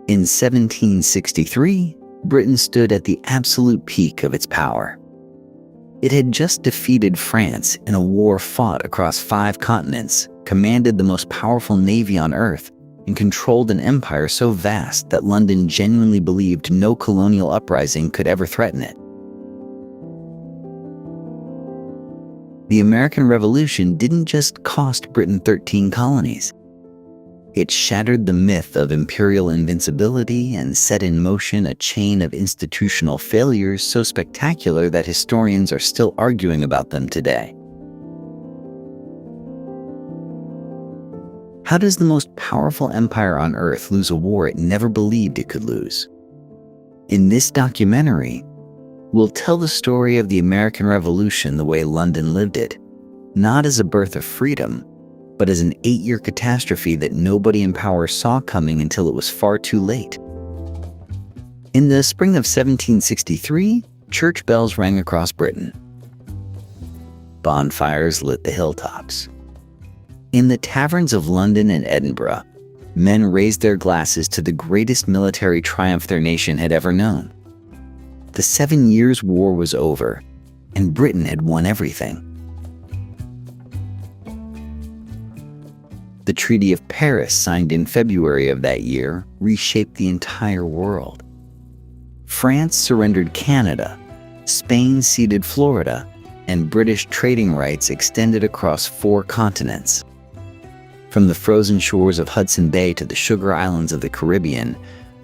In 1763, Britain stood at the absolute peak of its power. It had just defeated France in a war fought across 5 continents, commanded the most powerful navy on Earth, and controlled an empire so vast that London genuinely believed no colonial uprising could ever threaten it. The American Revolution didn't just cost Britain 13 colonies. It shattered the myth of imperial invincibility and set in motion a chain of institutional failures so spectacular that historians are still arguing about them today. How does the most powerful empire on Earth lose a war it never believed it could lose? In this documentary, we'll tell the story of the American Revolution the way London lived it, not as a birth of freedom, but as an 8-year catastrophe that nobody in power saw coming until it was far too late. In the spring of 1763, church bells rang across Britain. Bonfires lit the hilltops. In the taverns of London and Edinburgh, men raised their glasses to the greatest military triumph their nation had ever known. The 7 Years' War was over, and Britain had won everything. The Treaty of Paris, signed in February of that year, reshaped the entire world. France surrendered Canada, Spain ceded Florida, and British trading rights extended across 4 continents. From the frozen shores of Hudson Bay to the sugar islands of the Caribbean,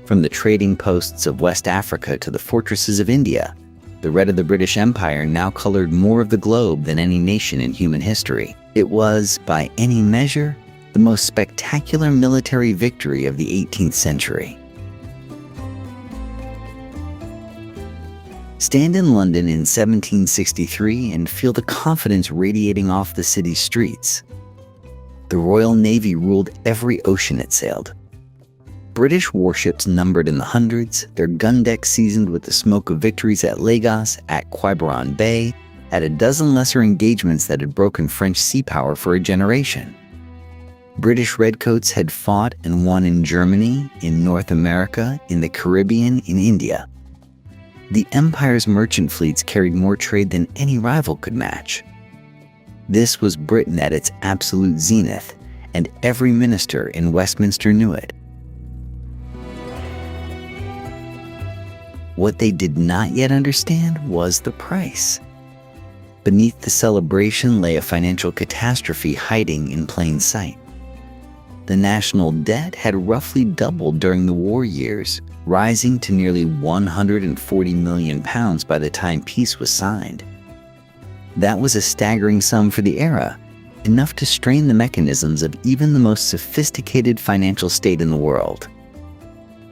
from the trading posts of West Africa to the fortresses of India, the red of the British Empire now colored more of the globe than any nation in human history. It was, by any measure, the most spectacular military victory of the 18th century. Stand in London in 1763 and feel the confidence radiating off the city's streets. The Royal Navy ruled every ocean it sailed. British warships numbered in the hundreds, their gun decks seasoned with the smoke of victories at Lagos, at Quiberon Bay, at a dozen lesser engagements that had broken French sea power for a generation. British redcoats had fought and won in Germany, in North America, in the Caribbean, in India. The Empire's merchant fleets carried more trade than any rival could match. This was Britain at its absolute zenith, and every minister in Westminster knew it. What they did not yet understand was the price. Beneath the celebration lay a financial catastrophe hiding in plain sight. The national debt had roughly doubled during the war years, rising to nearly £140 million by the time peace was signed. That was a staggering sum for the era, enough to strain the mechanisms of even the most sophisticated financial state in the world.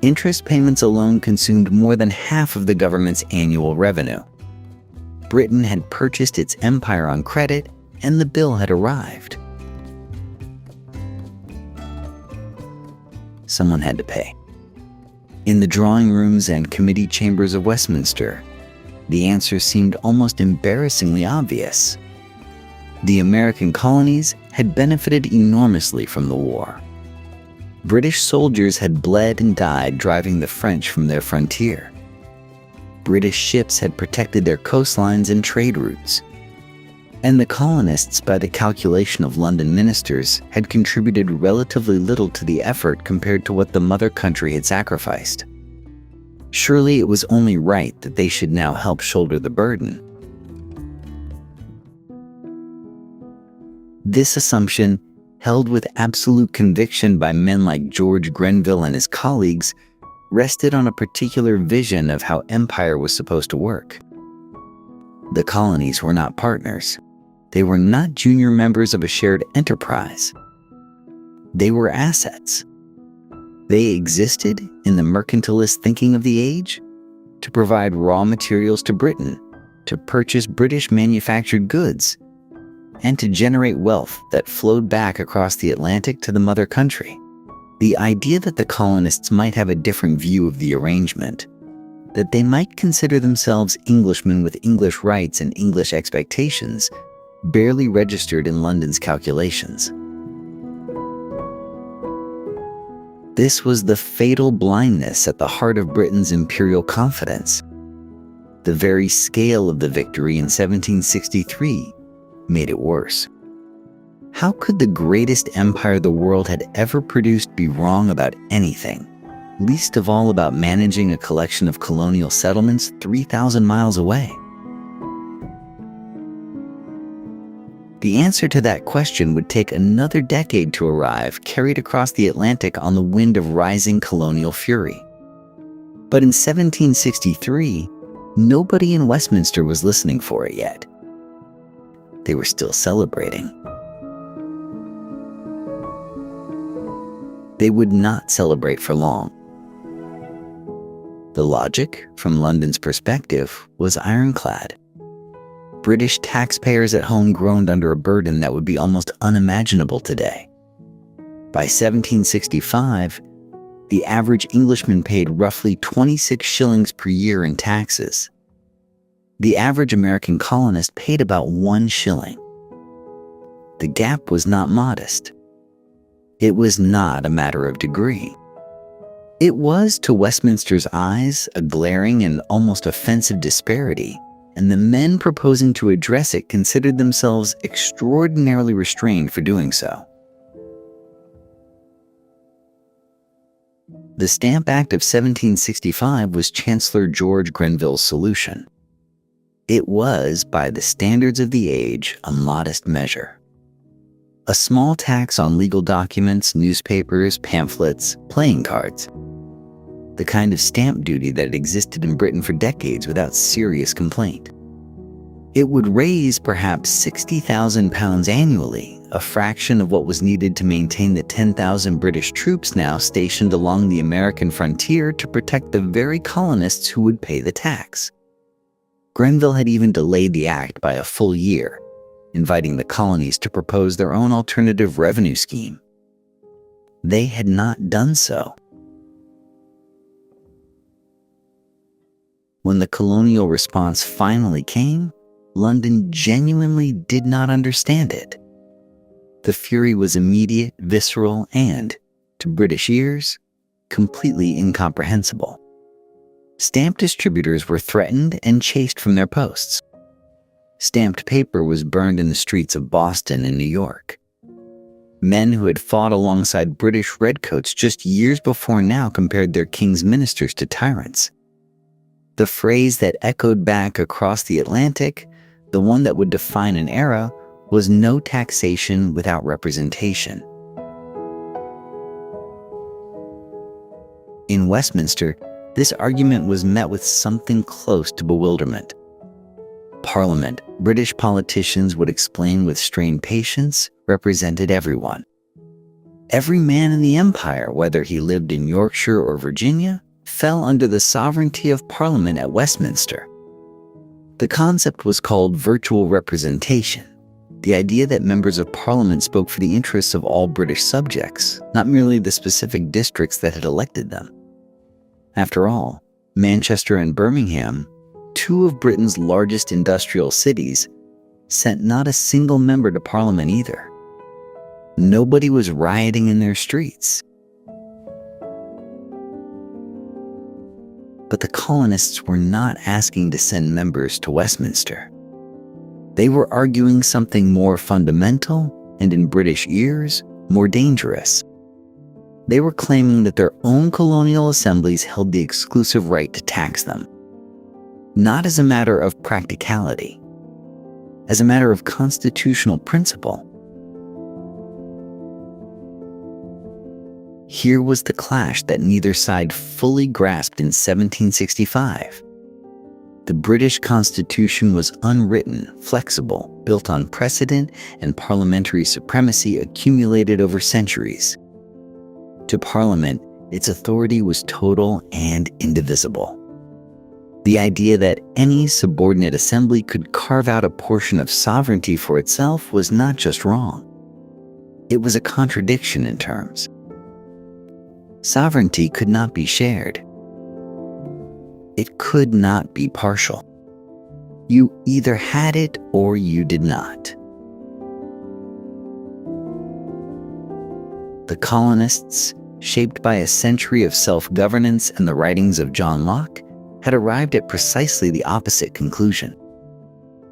Interest payments alone consumed more than half of the government's annual revenue. Britain had purchased its empire on credit, and the bill had arrived. Someone had to pay. In the drawing rooms and committee chambers of Westminster, the answer seemed almost embarrassingly obvious. The American colonies had benefited enormously from the war. British soldiers had bled and died driving the French from their frontier. British ships had protected their coastlines and trade routes. And the colonists, by the calculation of London ministers, had contributed relatively little to the effort compared to what the mother country had sacrificed. Surely it was only right that they should now help shoulder the burden. This assumption, held with absolute conviction by men like George Grenville and his colleagues, rested on a particular vision of how empire was supposed to work. The colonies were not partners. They were not junior members of a shared enterprise. They were assets. They existed, in the mercantilist thinking of the age, to provide raw materials to Britain, to purchase British manufactured goods, and to generate wealth that flowed back across the Atlantic to the mother country. The idea that the colonists might have a different view of the arrangement, that they might consider themselves Englishmen with English rights and English expectations, barely registered in London's calculations. This was the fatal blindness at the heart of Britain's imperial confidence. The very scale of the victory in 1763 made it worse. How could the greatest empire the world had ever produced be wrong about anything, least of all about managing a collection of colonial settlements 3,000 miles away? The answer to that question would take another decade to arrive, carried across the Atlantic on the wind of rising colonial fury. But in 1763, nobody in Westminster was listening for it yet. They were still celebrating. They would not celebrate for long. The logic, from London's perspective, was ironclad. British taxpayers at home groaned under a burden that would be almost unimaginable today. By 1765, the average Englishman paid roughly 26 shillings per year in taxes. The average American colonist paid about 1 shilling. The gap was not modest. It was not a matter of degree. It was, to Westminster's eyes, a glaring and almost offensive disparity, and the men proposing to address it considered themselves extraordinarily restrained for doing so. The Stamp Act of 1765 was Chancellor George Grenville's solution. It was, by the standards of the age, a modest measure. A small tax on legal documents, newspapers, pamphlets, playing cards. The kind of stamp duty that had existed in Britain for decades without serious complaint. It would raise perhaps £60,000 annually, a fraction of what was needed to maintain the 10,000 British troops now stationed along the American frontier to protect the very colonists who would pay the tax. Grenville had even delayed the act by a full year, inviting the colonies to propose their own alternative revenue scheme. They had not done so. When the colonial response finally came, London genuinely did not understand it. The fury was immediate, visceral, and, to British ears, completely incomprehensible. Stamp distributors were threatened and chased from their posts. Stamped paper was burned in the streets of Boston and New York. Men who had fought alongside British redcoats just years before now compared their king's ministers to tyrants. The phrase that echoed back across the Atlantic, the one that would define an era, was no taxation without representation. In Westminster, this argument was met with something close to bewilderment. Parliament, British politicians would explain with strained patience, represented everyone. Every man in the empire, whether he lived in Yorkshire or Virginia, fell under the sovereignty of Parliament at Westminster. The concept was called virtual representation, the idea that members of Parliament spoke for the interests of all British subjects, not merely the specific districts that had elected them. After all, Manchester and Birmingham, two of Britain's largest industrial cities, sent not a single member to Parliament either. Nobody was rioting in their streets. But the colonists were not asking to send members to Westminster. They were arguing something more fundamental and, in British ears, more dangerous. They were claiming that their own colonial assemblies held the exclusive right to tax them, not as a matter of practicality, as a matter of constitutional principle. Here was the clash that neither side fully grasped in 1765. The British Constitution was unwritten, flexible, built on precedent and parliamentary supremacy accumulated over centuries. To Parliament, its authority was total and indivisible. The idea that any subordinate assembly could carve out a portion of sovereignty for itself was not just wrong. It was a contradiction in terms. Sovereignty could not be shared. It could not be partial. You either had it or you did not. The colonists, shaped by a century of self-governance and the writings of John Locke, had arrived at precisely the opposite conclusion.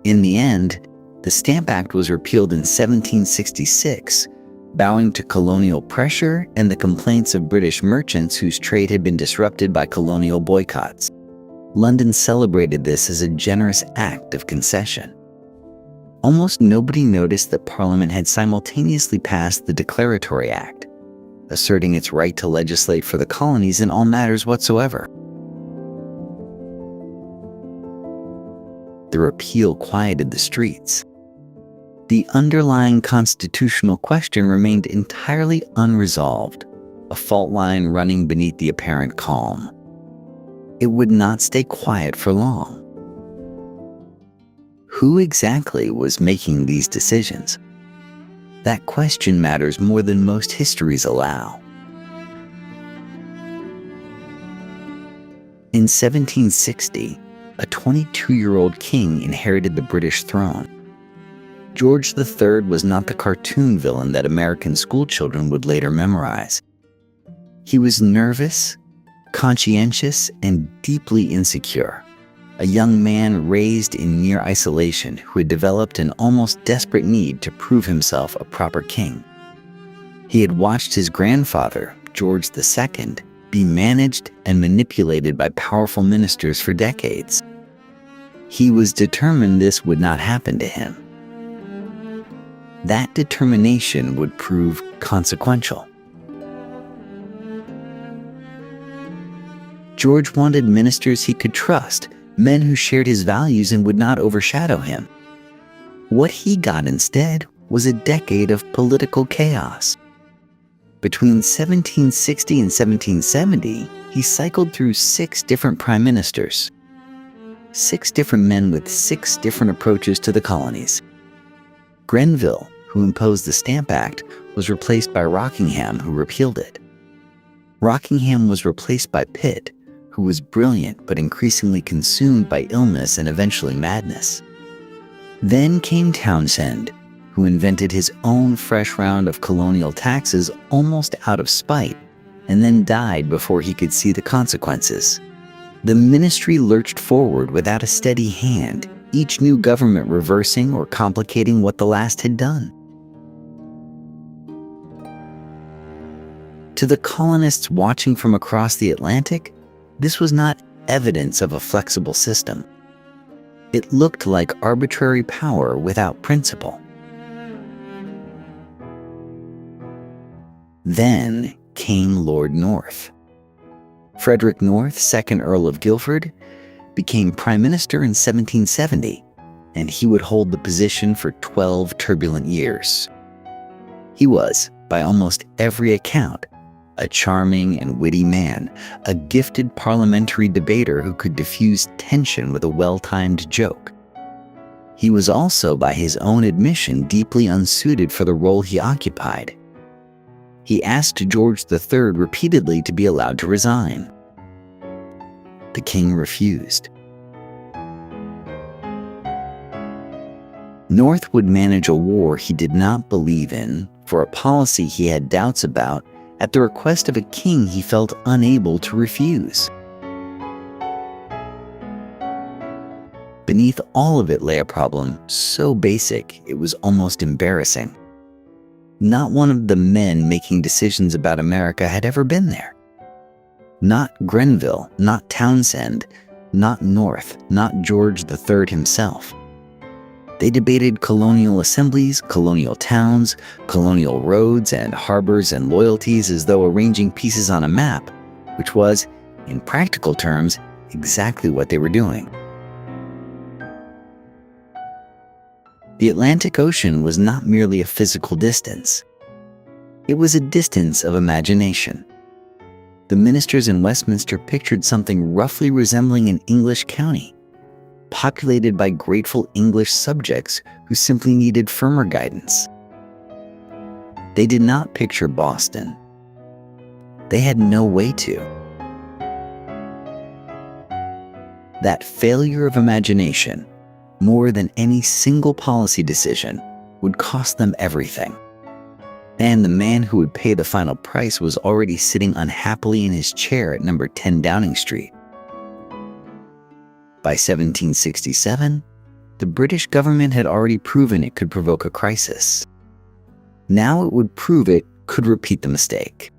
In the end, the Stamp Act was repealed in 1766, bowing to colonial pressure and the complaints of British merchants whose trade had been disrupted by colonial boycotts. London celebrated this as a generous act of concession. Almost nobody noticed that Parliament had simultaneously passed the Declaratory Act, asserting its right to legislate for the colonies in all matters whatsoever. The repeal quieted the streets. The underlying constitutional question remained entirely unresolved, a fault line running beneath the apparent calm. It would not stay quiet for long. Who exactly was making these decisions? That question matters more than most histories allow. In 1760, a 22-year-old king inherited the British throne. George III was not the cartoon villain that American schoolchildren would later memorize. He was nervous, conscientious, and deeply insecure, a young man raised in near isolation who had developed an almost desperate need to prove himself a proper king. He had watched his grandfather, George II, be managed and manipulated by powerful ministers for decades. He was determined this would not happen to him. That determination would prove consequential. George wanted ministers he could trust, men who shared his values and would not overshadow him. What he got instead was a decade of political chaos. Between 1760 and 1770, he cycled through 6 different prime ministers. 6 different men with 6 different approaches to the colonies. Grenville, who imposed the Stamp Act, was replaced by Rockingham, who repealed it. Rockingham was replaced by Pitt, who was brilliant but increasingly consumed by illness and eventually madness. Then came Townshend, who invented his own fresh round of colonial taxes almost out of spite, and then died before he could see the consequences. The ministry lurched forward without a steady hand, each new government reversing or complicating what the last had done. To the colonists watching from across the Atlantic, this was not evidence of a flexible system. It looked like arbitrary power without principle. Then came Lord North. Frederick North, 2nd Earl of Guildford, became Prime Minister in 1770, and he would hold the position for 12 turbulent years. He was, by almost every account, a charming and witty man, a gifted parliamentary debater who could diffuse tension with a well-timed joke. He was also, by his own admission, deeply unsuited for the role he occupied. He asked George III repeatedly to be allowed to resign. The king refused. North would manage a war he did not believe in for a policy he had doubts about at the request of a king he felt unable to refuse. Beneath all of it lay a problem so basic it was almost embarrassing. Not one of the men making decisions about America had ever been there. Not Grenville, not Townshend, not North, not George III himself. They debated colonial assemblies, colonial towns, colonial roads and harbors and loyalties as though arranging pieces on a map, which was, in practical terms, exactly what they were doing. The Atlantic Ocean was not merely a physical distance. It was a distance of imagination. The ministers in Westminster pictured something roughly resembling an English county, populated by grateful English subjects who simply needed firmer guidance. They did not picture Boston. They had no way to. That failure of imagination, more than any single policy decision, would cost them everything. And the man who would pay the final price was already sitting unhappily in his chair at number 10 Downing Street. By 1767, the British government had already proven it could provoke a crisis. Now it would prove it could repeat the mistake.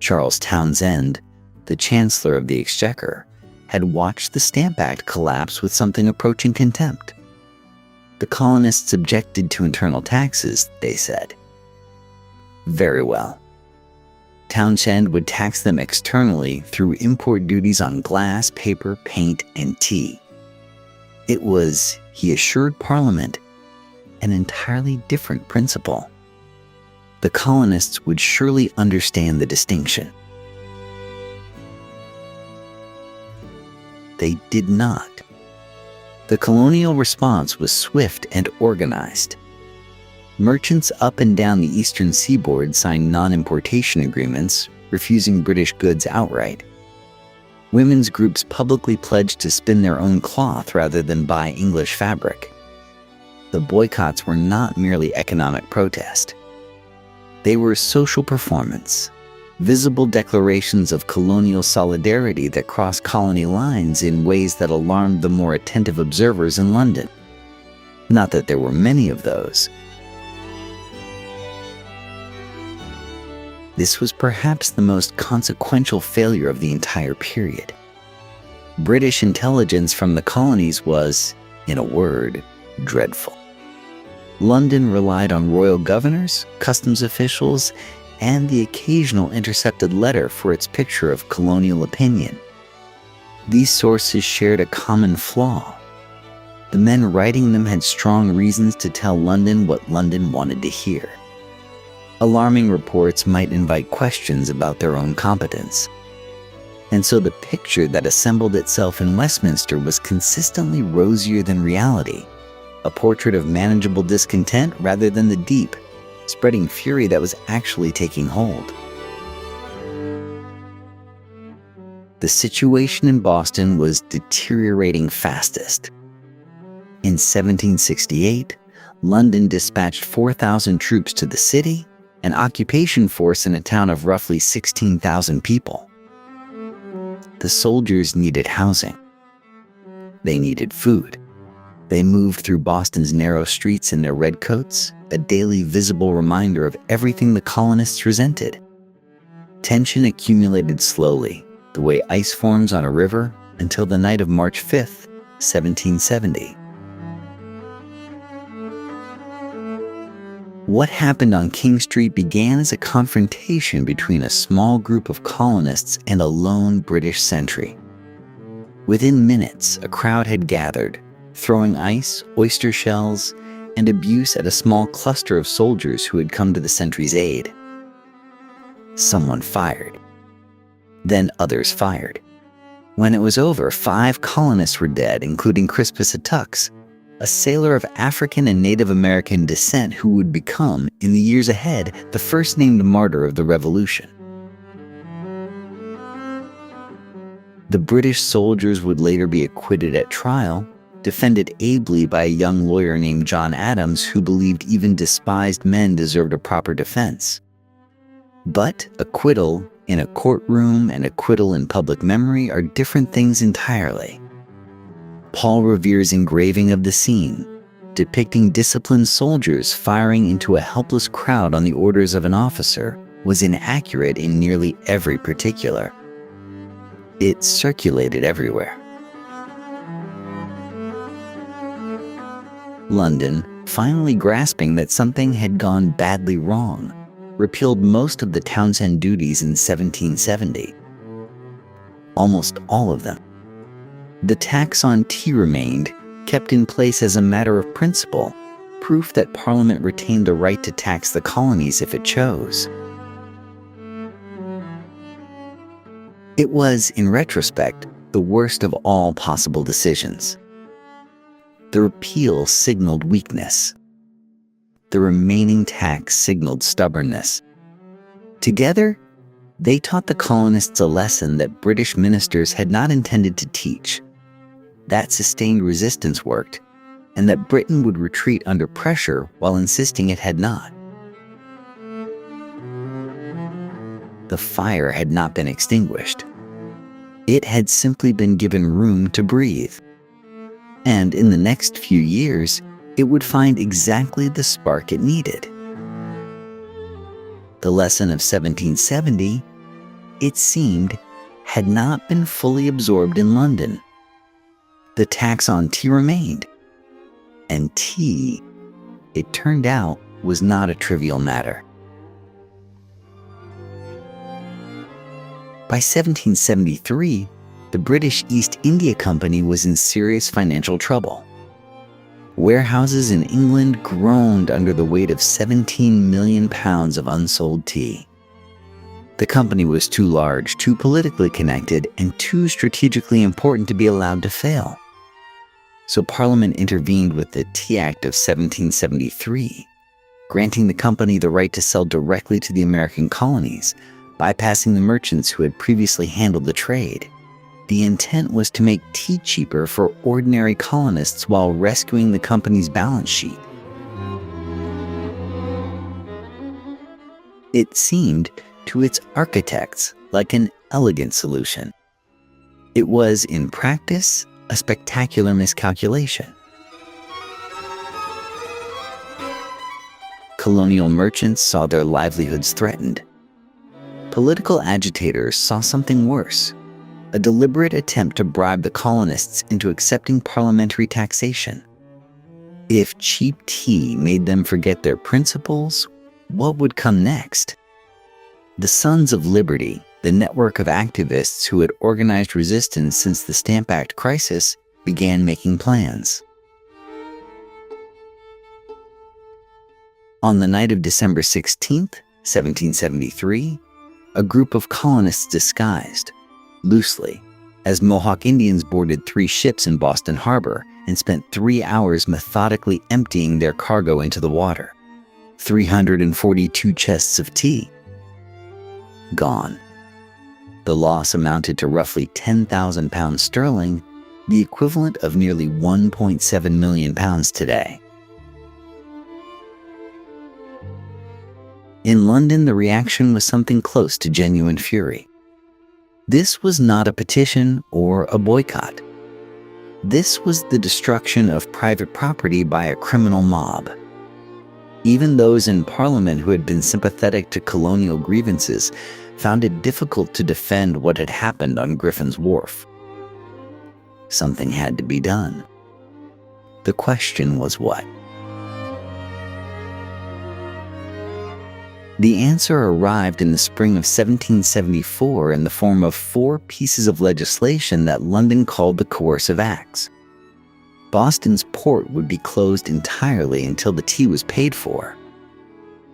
Charles Townshend, the Chancellor of the Exchequer, had watched the Stamp Act collapse with something approaching contempt. The colonists objected to internal taxes, they said. Very well. Townshend would tax them externally through import duties on glass, paper, paint, and tea. It was, he assured Parliament, an entirely different principle. The colonists would surely understand the distinction. They did not. The colonial response was swift and organized. Merchants up and down the eastern seaboard signed non-importation agreements, refusing British goods outright. Women's groups publicly pledged to spin their own cloth rather than buy English fabric. The boycotts were not merely economic protest. They were social performance, visible declarations of colonial solidarity that crossed colony lines in ways that alarmed the more attentive observers in London. Not that there were many of those. This was perhaps the most consequential failure of the entire period. British intelligence from the colonies was, in a word, dreadful. London relied on royal governors, customs officials, and the occasional intercepted letter for its picture of colonial opinion. These sources shared a common flaw. The men writing them had strong reasons to tell London what London wanted to hear. Alarming reports might invite questions about their own competence. And so the picture that assembled itself in Westminster was consistently rosier than reality, a portrait of manageable discontent rather than the deep, spreading fury that was actually taking hold. The situation in Boston was deteriorating fastest. In 1768, London dispatched 4,000 troops to the city, an occupation force in a town of roughly 16,000 people. The soldiers needed housing. They needed food. They moved through Boston's narrow streets in their redcoats, a daily visible reminder of everything the colonists resented. Tension accumulated slowly, the way ice forms on a river, until the night of March 5th, 1770. What happened on King Street began as a confrontation between a small group of colonists and a lone British sentry. Within minutes, a crowd had gathered, throwing ice, oyster shells, and abuse at a small cluster of soldiers who had come to the sentry's aid. Someone fired. Then others fired. When it was over, 5 colonists were dead, including Crispus Attucks, a sailor of African and Native American descent who would become, in the years ahead, the first named martyr of the Revolution. The British soldiers would later be acquitted at trial, defended ably by a young lawyer named John Adams who believed even despised men deserved a proper defense. But acquittal in a courtroom and acquittal in public memory are different things entirely. Paul Revere's engraving of the scene, depicting disciplined soldiers firing into a helpless crowd on the orders of an officer, was inaccurate in nearly every particular. It circulated everywhere. London, finally grasping that something had gone badly wrong, repealed most of the Townshend duties in 1770. Almost all of them. The tax on tea remained, kept in place as a matter of principle, proof that Parliament retained the right to tax the colonies if it chose. It was, in retrospect, the worst of all possible decisions. The repeal signaled weakness. The remaining tax signaled stubbornness. Together, they taught the colonists a lesson that British ministers had not intended to teach. That sustained resistance worked, and that Britain would retreat under pressure while insisting it had not. The fire had not been extinguished. It had simply been given room to breathe. And in the next few years, it would find exactly the spark it needed. The lesson of 1770, it seemed, had not been fully absorbed in London. The tax on tea remained. And tea, it turned out, was not a trivial matter. By 1773, the British East India Company was in serious financial trouble. Warehouses in England groaned under the weight of 17 million pounds of unsold tea. The company was too large, too politically connected, and too strategically important to be allowed to fail. So Parliament intervened with the Tea Act of 1773, granting the company the right to sell directly to the American colonies, bypassing the merchants who had previously handled the trade. The intent was to make tea cheaper for ordinary colonists while rescuing the company's balance sheet. It seemed to its architects like an elegant solution. It was, in practice, a spectacular miscalculation. Colonial merchants saw their livelihoods threatened. Political agitators saw something worse: a deliberate attempt to bribe the colonists into accepting parliamentary taxation. If cheap tea made them forget their principles, what would come next? The Sons of Liberty, the network of activists who had organized resistance since the Stamp Act crisis, began making plans. On the night of December 16, 1773, a group of colonists disguised, loosely, as Mohawk Indians boarded 3 ships in Boston Harbor and spent 3 hours methodically emptying their cargo into the water. 342 chests of tea. Gone. The loss amounted to roughly 10,000 pounds sterling, the equivalent of nearly 1.7 million pounds today. In London, the reaction was something close to genuine fury. This was not a petition or a boycott. This was the destruction of private property by a criminal mob. Even those in Parliament who had been sympathetic to colonial grievances found it difficult to defend what had happened on Griffin's Wharf. Something had to be done. The question was what? The answer arrived in the spring of 1774 in the form of 4 pieces of legislation that London called the Coercive Acts. Boston's port would be closed entirely until the tea was paid for.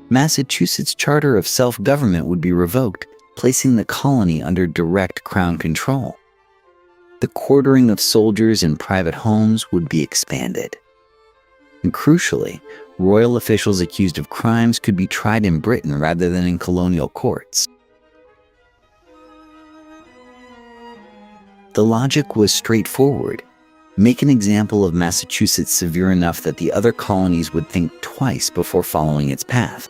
Massachusetts' charter of self-government would be revoked, placing the colony under direct crown control. The quartering of soldiers in private homes would be expanded. And crucially, royal officials accused of crimes could be tried in Britain rather than in colonial courts. The logic was straightforward. Make an example of Massachusetts severe enough that the other colonies would think twice before following its path.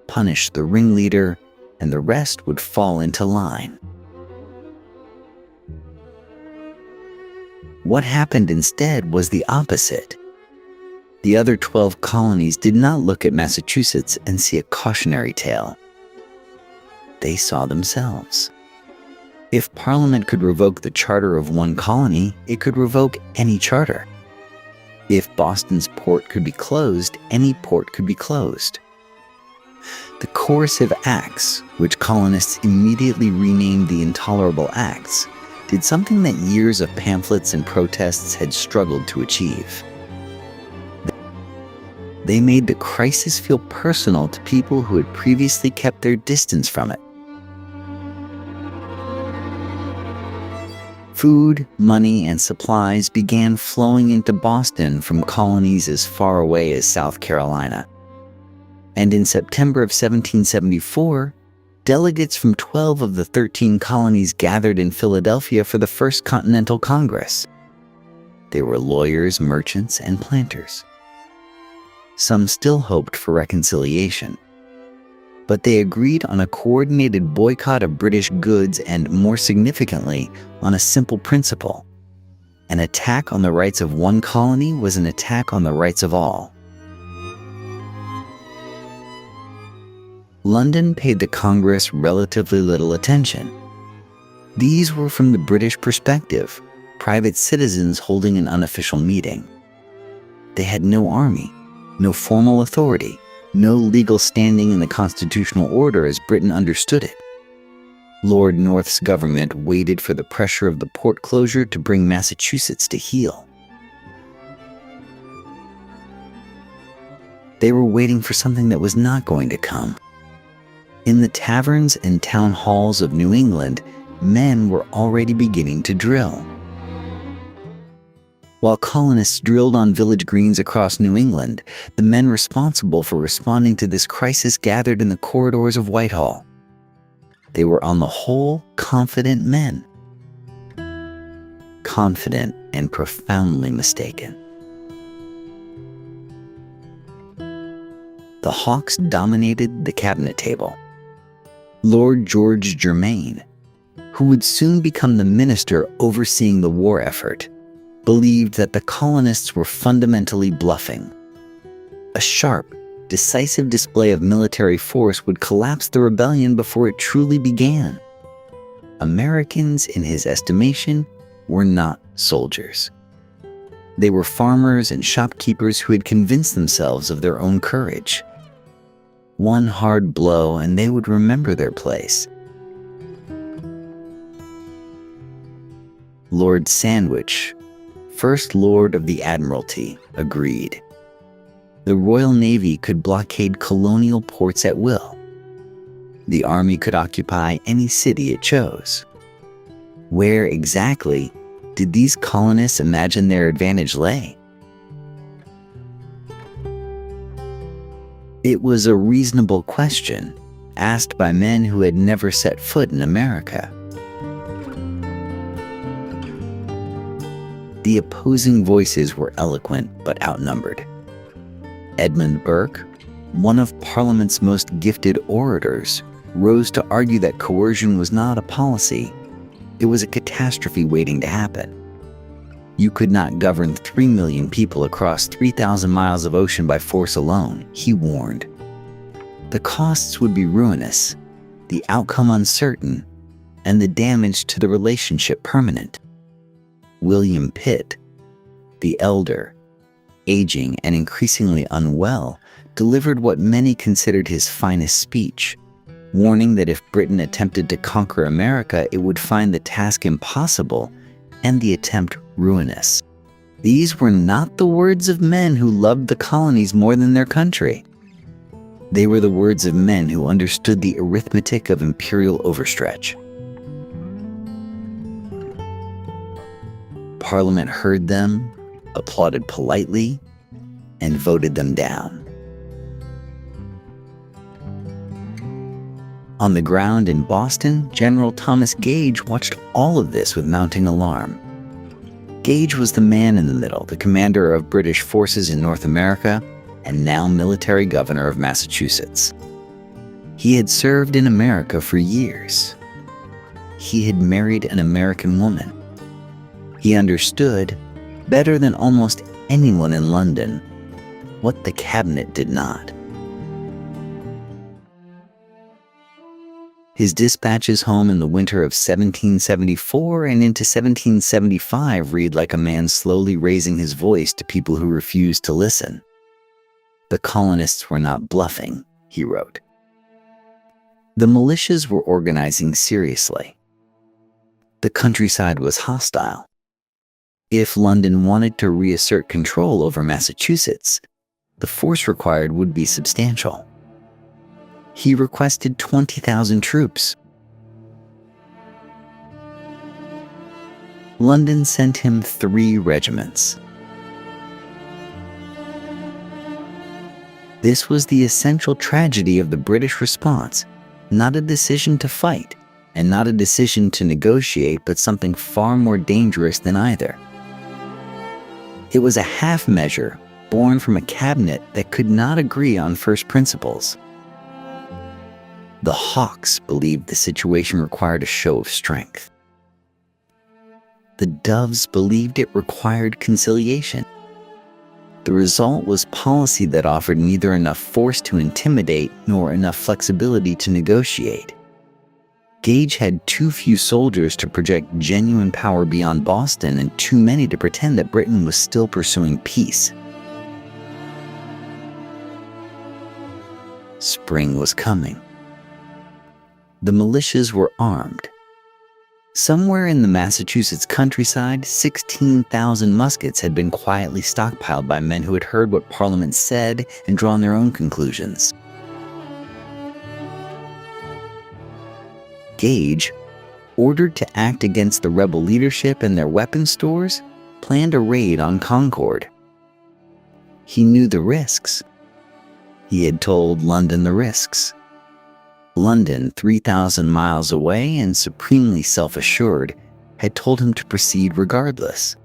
Punish the ringleader, and the rest would fall into line. What happened instead was the opposite. The other 12 colonies did not look at Massachusetts and see a cautionary tale. They saw themselves. If Parliament could revoke the charter of one colony, it could revoke any charter. If Boston's port could be closed, any port could be closed. The Coercive Acts, which colonists immediately renamed the Intolerable Acts, did something that years of pamphlets and protests had struggled to achieve. They made the crisis feel personal to people who had previously kept their distance from it. Food, money, and supplies began flowing into Boston from colonies as far away as South Carolina. And in September of 1774, delegates from 12 of the 13 colonies gathered in Philadelphia for the First Continental Congress. They were lawyers, merchants, and planters. Some still hoped for reconciliation. but they agreed on a coordinated boycott of British goods and, more significantly, on a simple principle. An attack on the rights of one colony was an attack on the rights of all. London paid the Congress relatively little attention. These were, from the British perspective, private citizens holding an unofficial meeting. They had no army, no formal authority, no legal standing in the constitutional order as Britain understood it. Lord North's government waited for the pressure of the port closure to bring Massachusetts to heel. They were waiting for something that was not going to come. In the taverns and town halls of New England, men were already beginning to drill. While colonists drilled on village greens across New England, the men responsible for responding to this crisis gathered in the corridors of Whitehall. They were on the whole confident men. Confident and profoundly mistaken. The Hawks dominated the cabinet table. Lord George Germain, who would soon become the minister overseeing the war effort, believed that the colonists were fundamentally bluffing. A sharp, decisive display of military force would collapse the rebellion before it truly began. Americans, in his estimation, were not soldiers. They were farmers and shopkeepers who had convinced themselves of their own courage. One hard blow and they would remember their place. Lord Sandwich, First Lord of the Admiralty, agreed. The Royal Navy could blockade colonial ports at will. The Army could occupy any city it chose. Where exactly did these colonists imagine their advantage lay? It was a reasonable question, asked by men who had never set foot in America. The opposing voices were eloquent but outnumbered. Edmund Burke, one of Parliament's most gifted orators, rose to argue that coercion was not a policy. It was a catastrophe waiting to happen. You could not govern 3 million people across 3,000 miles of ocean by force alone, he warned. The costs would be ruinous, the outcome uncertain, and the damage to the relationship permanent. William Pitt, the elder, aging and increasingly unwell, delivered what many considered his finest speech, warning that if Britain attempted to conquer America, it would find the task impossible and the attempt ruinous. These were not the words of men who loved the colonies more than their country. They were the words of men who understood the arithmetic of imperial overstretch. Parliament heard them, applauded politely, and voted them down. On the ground in Boston, General Thomas Gage watched all of this with mounting alarm. Gage was the man in the middle, the commander of British forces in North America, and now military governor of Massachusetts. He had served in America for years. He had married an American woman. He understood, better than almost anyone in London, what the cabinet did not. His dispatches home in the winter of 1774 and into 1775 read like a man slowly raising his voice to people who refused to listen. The colonists were not bluffing, he wrote. The militias were organizing seriously. The countryside was hostile. If London wanted to reassert control over Massachusetts, the force required would be substantial. He requested 20,000 troops. London sent him 3 regiments. This was the essential tragedy of the British response, not a decision to fight, and not a decision to negotiate, but something far more dangerous than either. It was a half measure born from a cabinet that could not agree on first principles. The hawks believed the situation required a show of strength. The doves believed it required conciliation. The result was policy that offered neither enough force to intimidate nor enough flexibility to negotiate. Gage had too few soldiers to project genuine power beyond Boston and too many to pretend that Britain was still pursuing peace. Spring was coming. The militias were armed. Somewhere in the Massachusetts countryside, 16,000 muskets had been quietly stockpiled by men who had heard what Parliament said and drawn their own conclusions. Gage, ordered to act against the rebel leadership and their weapons stores, planned a raid on Concord. He knew the risks. He had told London the risks. London, 3,000 miles away and supremely self-assured, had told him to proceed regardless.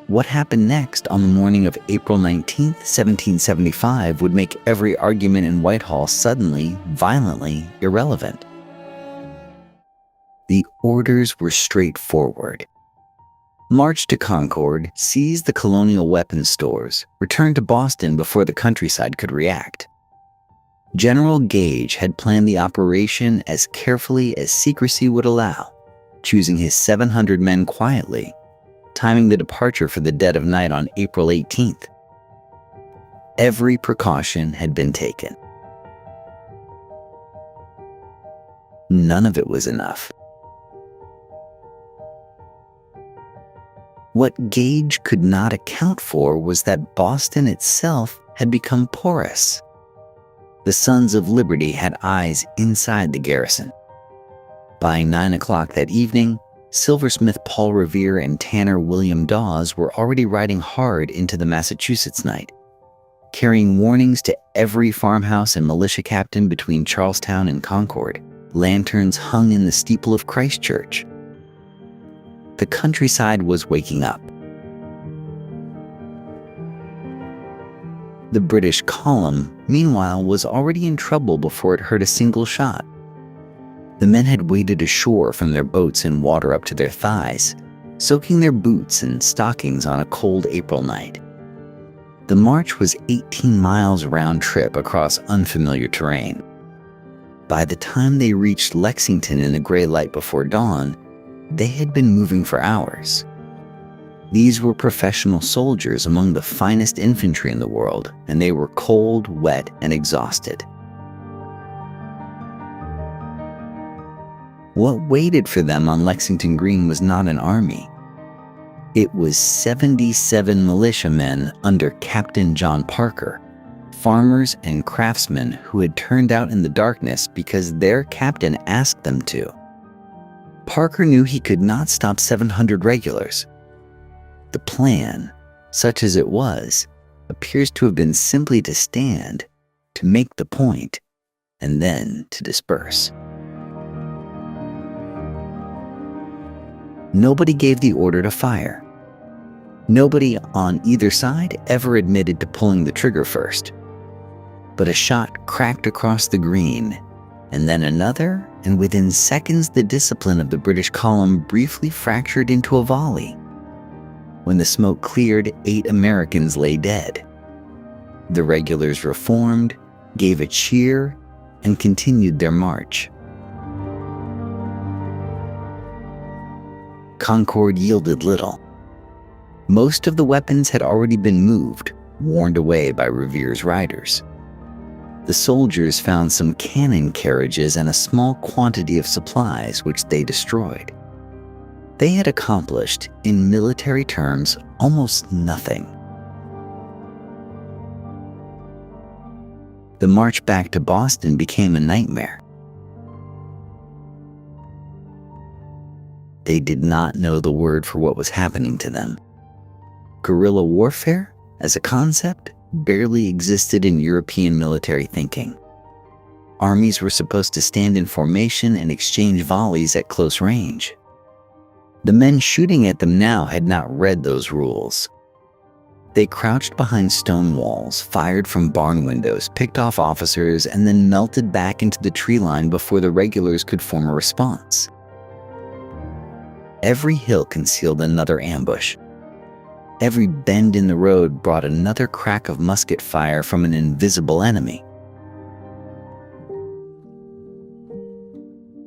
What happened next on the morning of April 19, 1775 would make every argument in Whitehall suddenly, violently irrelevant. The orders were straightforward. March to Concord, seize the Colonial weapons stores, return to Boston before the countryside could react. General Gage had planned the operation as carefully as secrecy would allow, choosing his 700 men quietly, timing the departure for the dead of night on April 18th. Every precaution had been taken. None of it was enough. What Gage could not account for was that Boston itself had become porous. The Sons of Liberty had eyes inside the garrison. By 9 o'clock that evening, silversmith Paul Revere and tanner William Dawes were already riding hard into the Massachusetts night, carrying warnings to every farmhouse and militia captain between Charlestown and Concord. Lanterns hung in the steeple of Christ Church. The countryside was waking up. The British column, meanwhile, was already in trouble before it heard a single shot. The men had waded ashore from their boats in water up to their thighs, soaking their boots and stockings on a cold April night. The march was 18 miles round trip across unfamiliar terrain. By the time they reached Lexington in the gray light before dawn, they had been moving for hours. These were professional soldiers among the finest infantry in the world, and they were cold, wet, and exhausted. What waited for them on Lexington Green was not an army. It was 77 militiamen under Captain John Parker, farmers and craftsmen who had turned out in the darkness because their captain asked them to. Parker knew he could not stop 700 regulars. The plan, such as it was, appears to have been simply to stand, to make the point, and then to disperse. Nobody gave the order to fire. Nobody on either side ever admitted to pulling the trigger first. But a shot cracked across the green, and then another, and within seconds the discipline of the British column briefly fractured into a volley. When the smoke cleared, 8 Americans lay dead. The regulars reformed, gave a cheer, and continued their march. Concord yielded little. Most of the weapons had already been moved, warned away by Revere's riders. The soldiers found some cannon carriages and a small quantity of supplies which they destroyed. They had accomplished, in military terms, almost nothing. The march back to Boston became a nightmare. They did not know the word for what was happening to them. Guerrilla warfare, as a concept, barely existed in European military thinking. Armies were supposed to stand in formation and exchange volleys at close range. The men shooting at them now had not read those rules. They crouched behind stone walls, fired from barn windows, picked off officers, and then melted back into the tree line before the regulars could form a response. Every hill concealed another ambush. Every bend in the road brought another crack of musket fire from an invisible enemy.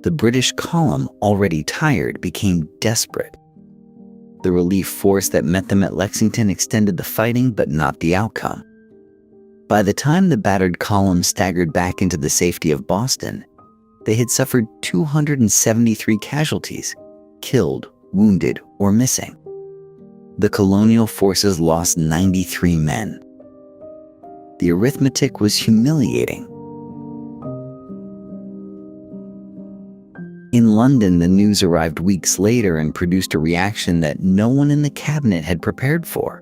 The British column, already tired, became desperate. The relief force that met them at Lexington extended the fighting, but not the outcome. By the time the battered column staggered back into the safety of Boston, they had suffered 273 casualties, killed, wounded, or missing. The colonial forces lost 93 men. The arithmetic was humiliating. In London, the news arrived weeks later and produced a reaction that no one in the cabinet had prepared for.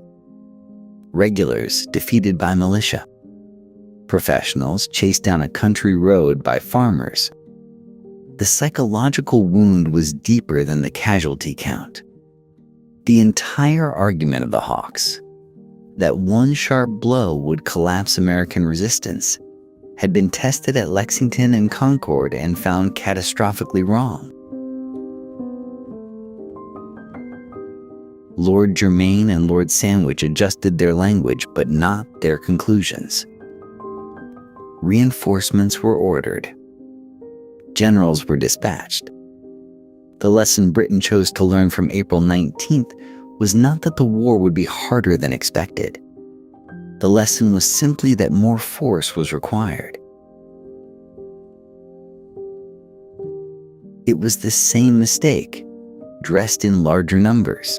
Regulars defeated by militia. Professionals chased down a country road by farmers. The psychological wound was deeper than the casualty count. The entire argument of the Hawks, that one sharp blow would collapse American resistance, had been tested at Lexington and Concord and found catastrophically wrong. Lord Germain and Lord Sandwich adjusted their language, but not their conclusions. Reinforcements were ordered. Generals were dispatched. The lesson Britain chose to learn from April 19th was not that the war would be harder than expected. The lesson was simply that more force was required. It was the same mistake, dressed in larger numbers.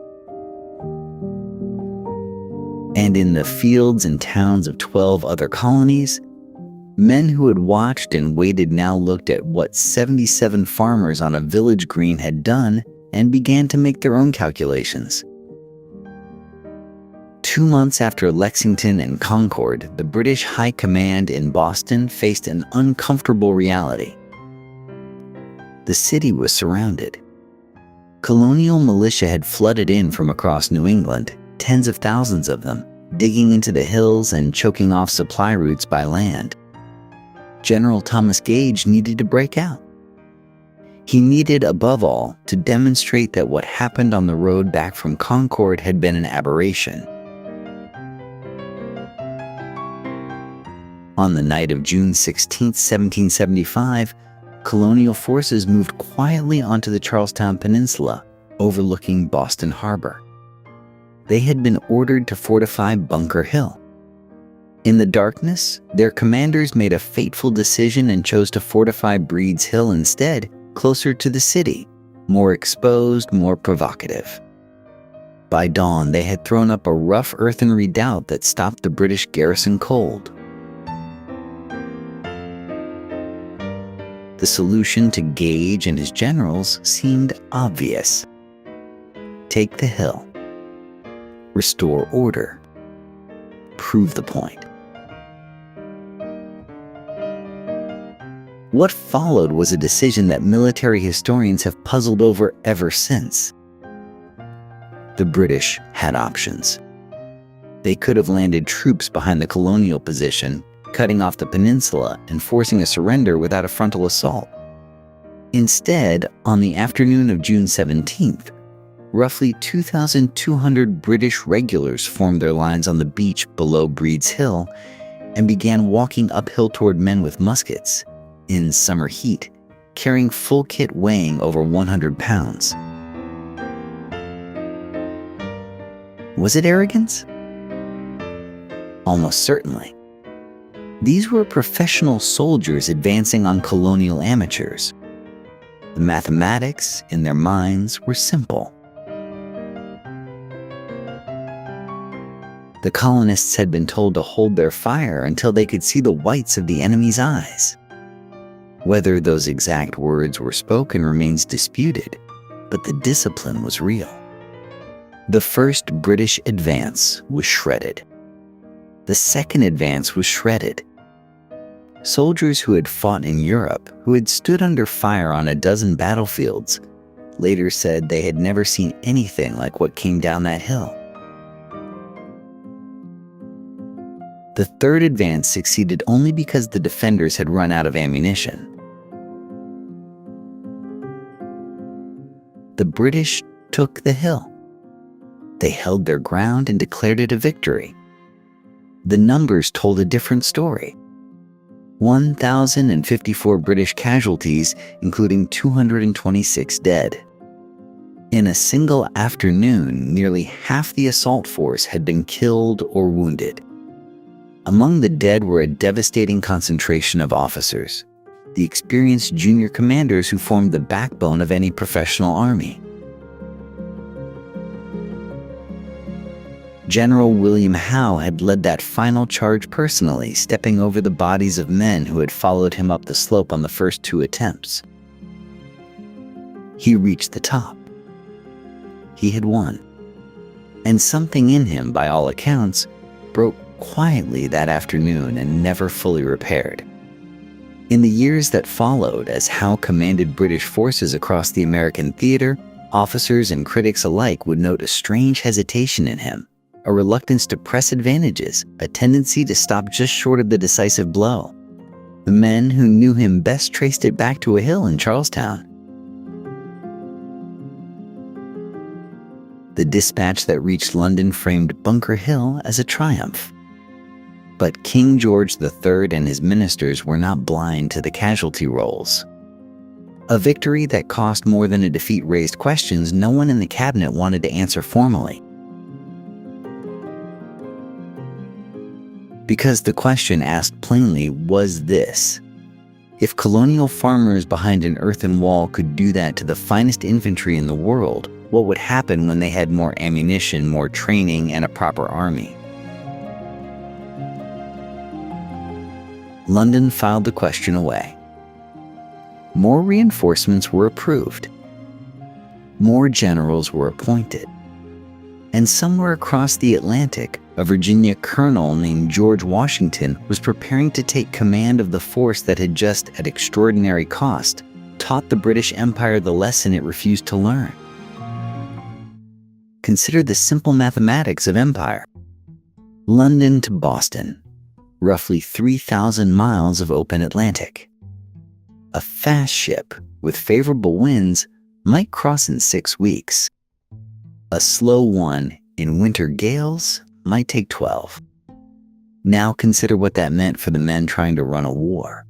And in the fields and towns of 12 other colonies, men who had watched and waited now looked at what 77 farmers on a village green had done and began to make their own calculations. 2 months after Lexington and Concord, the British High Command in Boston faced an uncomfortable reality. The city was surrounded. Colonial militia had flooded in from across New England, tens of thousands of them, digging into the hills and choking off supply routes by land. General Thomas Gage needed to break out. He needed, above all, to demonstrate that what happened on the road back from Concord had been an aberration. On the night of June 16, 1775, colonial forces moved quietly onto the Charlestown Peninsula, overlooking Boston Harbor. They had been ordered to fortify Bunker Hill. In the darkness, their commanders made a fateful decision and chose to fortify Breed's Hill instead, closer to the city, more exposed, more provocative. By dawn, they had thrown up a rough earthen redoubt that stopped the British garrison cold. The solution to Gage and his generals seemed obvious. Take the hill. Restore order. Prove the point. What followed was a decision that military historians have puzzled over ever since. The British had options. They could have landed troops behind the colonial position, cutting off the peninsula and forcing a surrender without a frontal assault. Instead, on the afternoon of June 17th, roughly 2,200 British regulars formed their lines on the beach below Breed's Hill and began walking uphill toward men with muskets, in summer heat, carrying full kit weighing over 100 pounds. Was it arrogance? Almost certainly. These were professional soldiers advancing on colonial amateurs. The mathematics, in their minds, were simple. The colonists had been told to hold their fire until they could see the whites of the enemy's eyes. Whether those exact words were spoken remains disputed, but the discipline was real. The first British advance was shredded. The second advance was shredded. Soldiers who had fought in Europe, who had stood under fire on a dozen battlefields, later said they had never seen anything like what came down that hill. The third advance succeeded only because the defenders had run out of ammunition. The British took the hill. They held their ground and declared it a victory. The numbers told a different story. 1,054 British casualties, including 226 dead. In a single afternoon, nearly half the assault force had been killed or wounded. Among the dead were a devastating concentration of officers, the experienced junior commanders who formed the backbone of any professional army. General William Howe had led that final charge personally, stepping over the bodies of men who had followed him up the slope on the first 2 attempts. He reached the top. He had won. And something in him, by all accounts, broke quietly that afternoon and never fully repaired. In the years that followed, as Howe commanded British forces across the American theater, officers and critics alike would note a strange hesitation in him, a reluctance to press advantages, a tendency to stop just short of the decisive blow. The men who knew him best traced it back to a hill in Charlestown. The dispatch that reached London framed Bunker Hill as a triumph. But King George III and his ministers were not blind to the casualty rolls. A victory that cost more than a defeat raised questions no one in the cabinet wanted to answer formally. Because the question asked plainly was this: if colonial farmers behind an earthen wall could do that to the finest infantry in the world, what would happen when they had more ammunition, more training, and a proper army? London filed the question away. More reinforcements were approved. More generals were appointed. And somewhere across the Atlantic, a Virginia colonel named George Washington was preparing to take command of the force that had just, at extraordinary cost, taught the British Empire the lesson it refused to learn. Consider the simple mathematics of empire. London to Boston, roughly 3,000 miles of open Atlantic. A fast ship with favorable winds might cross in 6 weeks. A slow one in winter gales might take 12. Now consider what that meant for the men trying to run a war.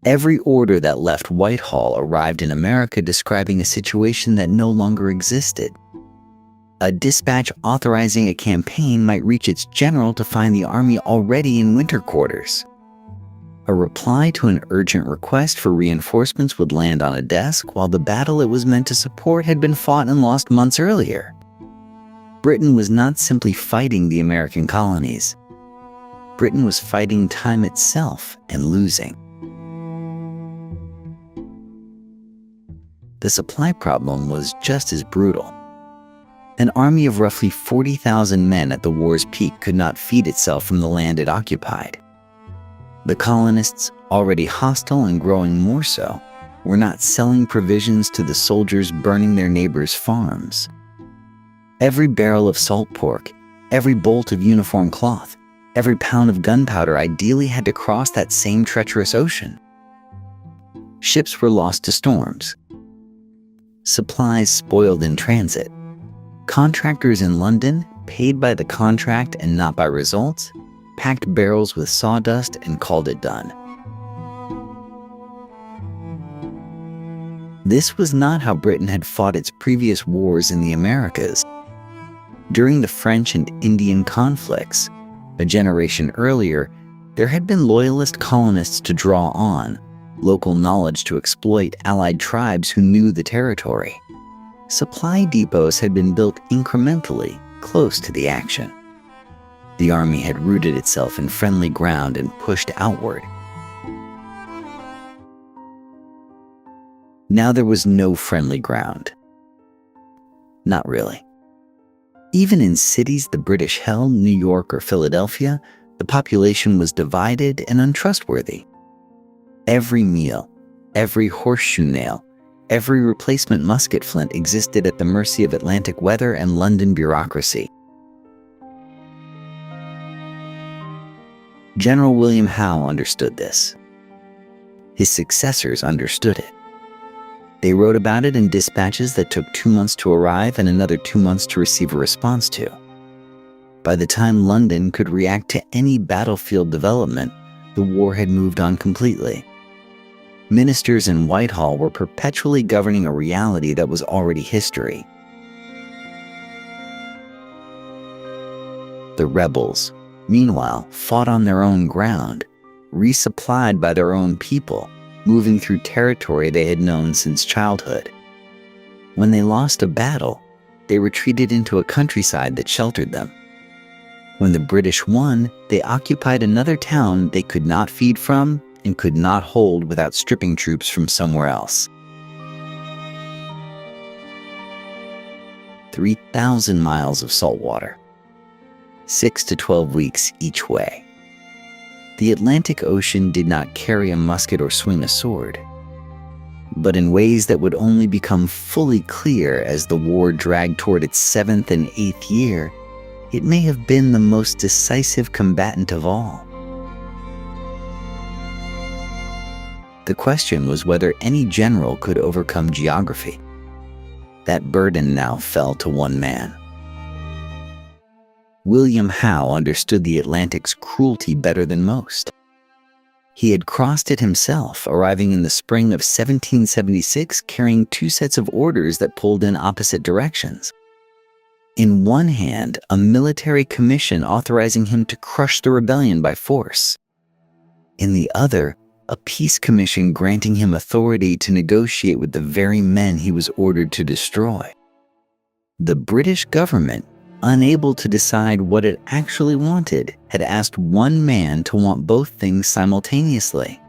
Every order that left Whitehall arrived in America describing a situation that no longer existed. A dispatch authorizing a campaign might reach its general to find the army already in winter quarters. A reply to an urgent request for reinforcements would land on a desk while the battle it was meant to support had been fought and lost months earlier. Britain was not simply fighting the American colonies. Britain was fighting time itself and losing. The supply problem was just as brutal. An army of roughly 40,000 men at the war's peak could not feed itself from the land it occupied. The colonists, already hostile and growing more so, were not selling provisions to the soldiers burning their neighbors' farms. Every barrel of salt pork, every bolt of uniform cloth, every pound of gunpowder ideally had to cross that same treacherous ocean. Ships were lost to storms. Supplies spoiled in transit. Contractors in London, paid by the contract and not by results, packed barrels with sawdust and called it done. This was not how Britain had fought its previous wars in the Americas. During the French and Indian conflicts, a generation earlier, there had been loyalist colonists to draw on, local knowledge to exploit allied tribes who knew the territory. Supply depots had been built incrementally, close to the action. The army had rooted itself in friendly ground and pushed outward. Now there was no friendly ground. Not really. Even in cities the British held, New York or Philadelphia, the population was divided and untrustworthy. Every meal, every horseshoe nail, every replacement musket flint existed at the mercy of Atlantic weather and London bureaucracy. General William Howe understood this. His successors understood it. They wrote about it in dispatches that took 2 months to arrive and another 2 months to receive a response to. By the time London could react to any battlefield development, the war had moved on completely. Ministers in Whitehall were perpetually governing a reality that was already history. The rebels, meanwhile, fought on their own ground, resupplied by their own people, moving through territory they had known since childhood. When they lost a battle, they retreated into a countryside that sheltered them. When the British won, they occupied another town they could not feed from and could not hold without stripping troops from somewhere else. 3,000 miles of salt water, 6 to 12 weeks each way. The Atlantic Ocean did not carry a musket or swing a sword, but in ways that would only become fully clear as the war dragged toward its 7th and 8th year, it may have been the most decisive combatant of all. The question was whether any general could overcome geography. That burden now fell to one man. William Howe understood the Atlantic's cruelty better than most. He had crossed it himself, arriving in the spring of 1776 carrying 2 sets of orders that pulled in opposite directions. In one hand, a military commission authorizing him to crush the rebellion by force. In the other, a peace commission granting him authority to negotiate with the very men he was ordered to destroy. The British government, unable to decide what it actually wanted, had asked one man to want both things simultaneously.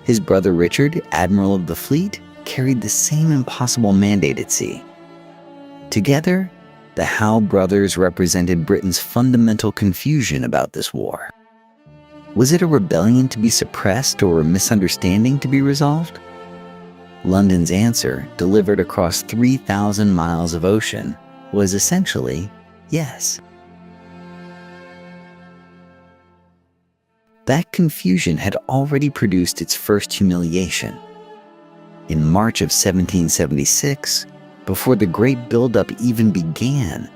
His brother Richard, Admiral of the Fleet, carried the same impossible mandate at sea. Together, the Howe brothers represented Britain's fundamental confusion about this war. Was it a rebellion to be suppressed or a misunderstanding to be resolved? London's answer, delivered across 3,000 miles of ocean, was essentially yes. That confusion had already produced its first humiliation. In March of 1776, before the great buildup even began,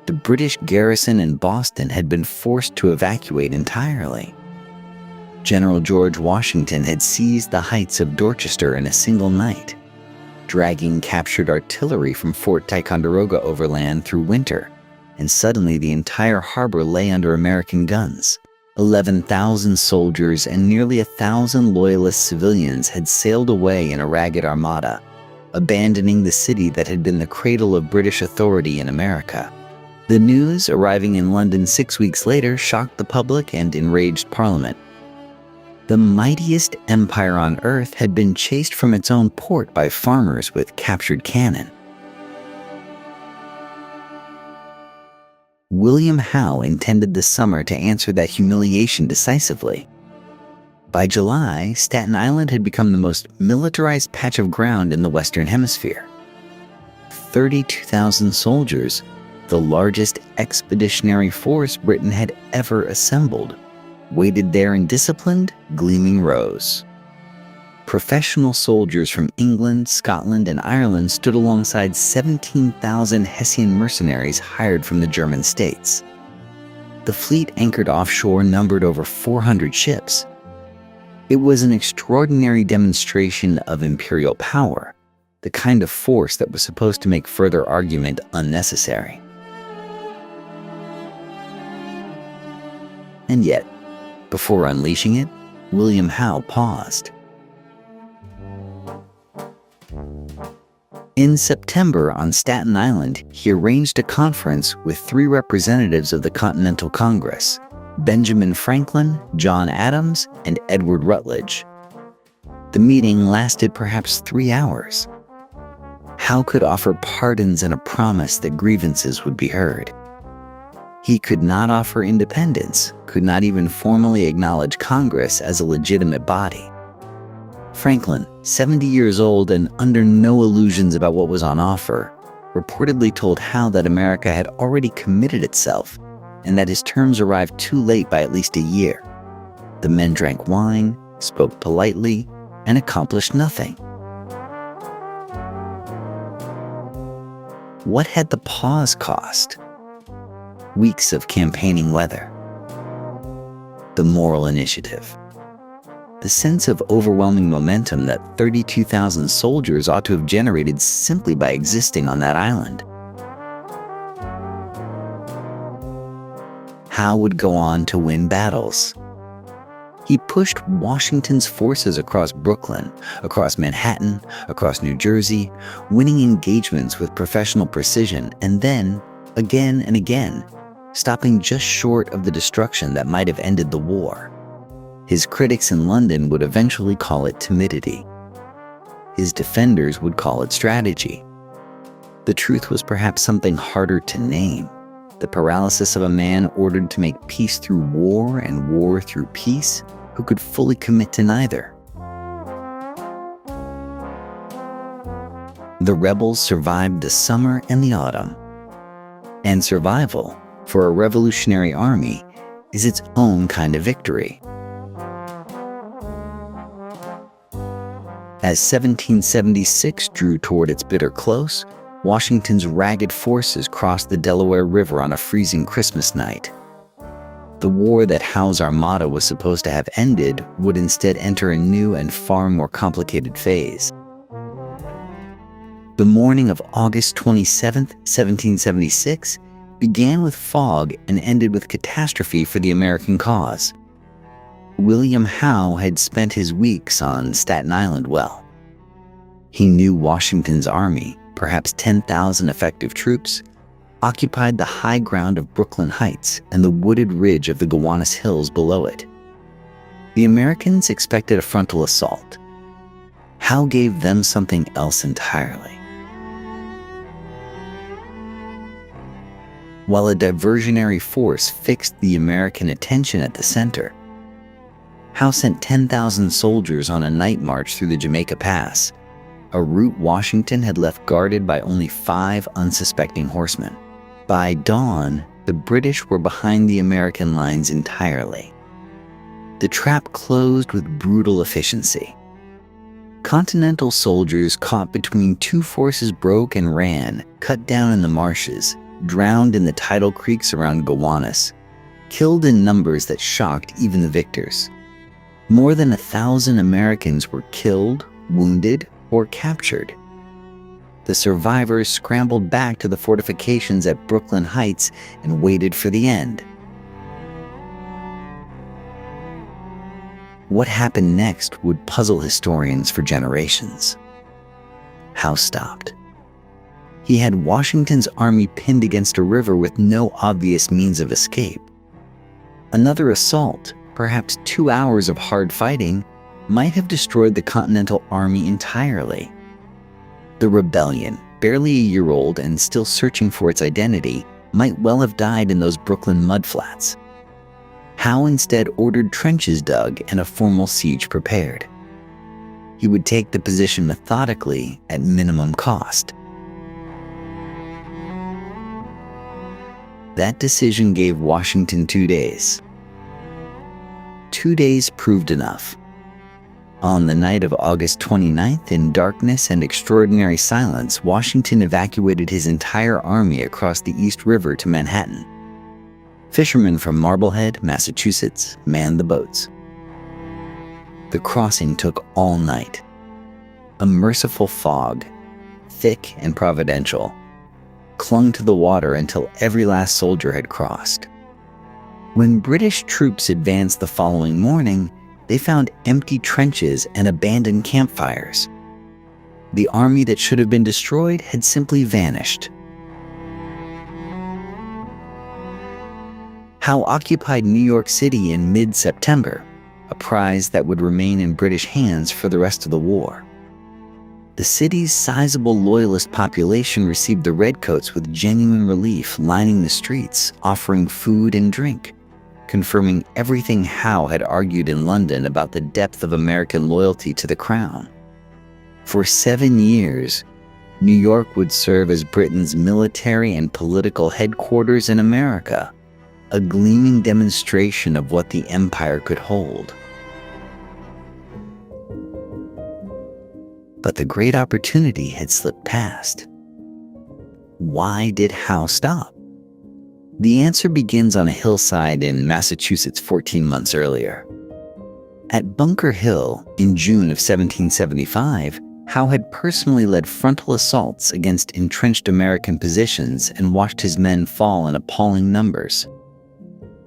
the British garrison in Boston had been forced to evacuate entirely. General George Washington had seized the heights of Dorchester in a single night, dragging captured artillery from Fort Ticonderoga overland through winter, and suddenly the entire harbor lay under American guns. 11,000 soldiers and nearly 1,000 loyalist civilians had sailed away in a ragged armada, abandoning the city that had been the cradle of British authority in America. The news, arriving in London 6 weeks later, shocked the public and enraged Parliament. The mightiest empire on earth had been chased from its own port by farmers with captured cannon. William Howe intended the summer to answer that humiliation decisively. By July, Staten Island had become the most militarized patch of ground in the Western Hemisphere. 32,000 soldiers, the largest expeditionary force Britain had ever assembled, waited there in disciplined, gleaming rows. Professional soldiers from England, Scotland, and Ireland stood alongside 17,000 Hessian mercenaries hired from the German states. The fleet anchored offshore numbered over 400 ships. It was an extraordinary demonstration of imperial power, the kind of force that was supposed to make further argument unnecessary. And yet, before unleashing it, William Howe paused. In September on Staten Island, he arranged a conference with 3 representatives of the Continental Congress, Benjamin Franklin, John Adams, and Edward Rutledge. The meeting lasted perhaps 3 hours. Howe could offer pardons and a promise that grievances would be heard. He could not offer independence, could not even formally acknowledge Congress as a legitimate body. Franklin, 70 years old and under no illusions about what was on offer, reportedly told Howe that America had already committed itself and that his terms arrived too late by at least a year. The men drank wine, spoke politely, and accomplished nothing. What had the pause cost? Weeks of campaigning weather. The moral initiative. The sense of overwhelming momentum that 32,000 soldiers ought to have generated simply by existing on that island. Howe would go on to win battles. He pushed Washington's forces across Brooklyn, across Manhattan, across New Jersey, winning engagements with professional precision, and then, again and again, stopping just short of the destruction that might have ended the war. His critics in London would eventually call it timidity. His defenders would call it strategy. The truth was perhaps something harder to name. The paralysis of a man ordered to make peace through war and war through peace, who could fully commit to neither. The rebels survived the summer and the autumn. And survival, for a revolutionary army, is its own kind of victory. As 1776 drew toward its bitter close, Washington's ragged forces crossed the Delaware River on a freezing Christmas night. The war that Howe's armada was supposed to have ended would instead enter a new and far more complicated phase. The morning of August 27, 1776, began with fog and ended with catastrophe for the American cause. William Howe had spent his weeks on Staten Island well. He knew Washington's army, perhaps 10,000 effective troops, occupied the high ground of Brooklyn Heights and the wooded ridge of the Gowanus Hills below it. The Americans expected a frontal assault. Howe gave them something else entirely. While a diversionary force fixed the American attention at the center, Howe sent 10,000 soldiers on a night march through the Jamaica Pass, a route Washington had left guarded by only 5 unsuspecting horsemen. By dawn, the British were behind the American lines entirely. The trap closed with brutal efficiency. Continental soldiers caught between two forces broke and ran, cut down in the marshes, drowned in the tidal creeks around Gowanus, killed in numbers that shocked even the victors. More than 1,000 Americans were killed, wounded, or captured. The survivors scrambled back to the fortifications at Brooklyn Heights and waited for the end. What happened next would puzzle historians for generations. Howe stopped. He had Washington's army pinned against a river with no obvious means of escape. Another assault, perhaps 2 hours of hard fighting, might have destroyed the Continental Army entirely. The rebellion, barely a year old and still searching for its identity, might well have died in those Brooklyn mudflats. Howe instead ordered trenches dug and a formal siege prepared. He would take the position methodically at minimum cost. That decision gave Washington 2 days. 2 days proved enough. On the night of August 29th, in darkness and extraordinary silence, Washington evacuated his entire army across the East River to Manhattan. Fishermen from Marblehead, Massachusetts, manned the boats. The crossing took all night. A merciful fog, thick and providential, clung to the water until every last soldier had crossed. When British troops advanced the following morning, they found empty trenches and abandoned campfires. The army that should have been destroyed had simply vanished. Howe occupied New York City in mid-September, a prize that would remain in British hands for the rest of the war. The city's sizable loyalist population received the redcoats with genuine relief, lining the streets, offering food and drink, confirming everything Howe had argued in London about the depth of American loyalty to the crown. For 7 years, New York would serve as Britain's military and political headquarters in America, a gleaming demonstration of what the empire could hold. But the great opportunity had slipped past. Why did Howe stop? The answer begins on a hillside in Massachusetts 14 months earlier. At Bunker Hill, in June of 1775, Howe had personally led frontal assaults against entrenched American positions and watched his men fall in appalling numbers.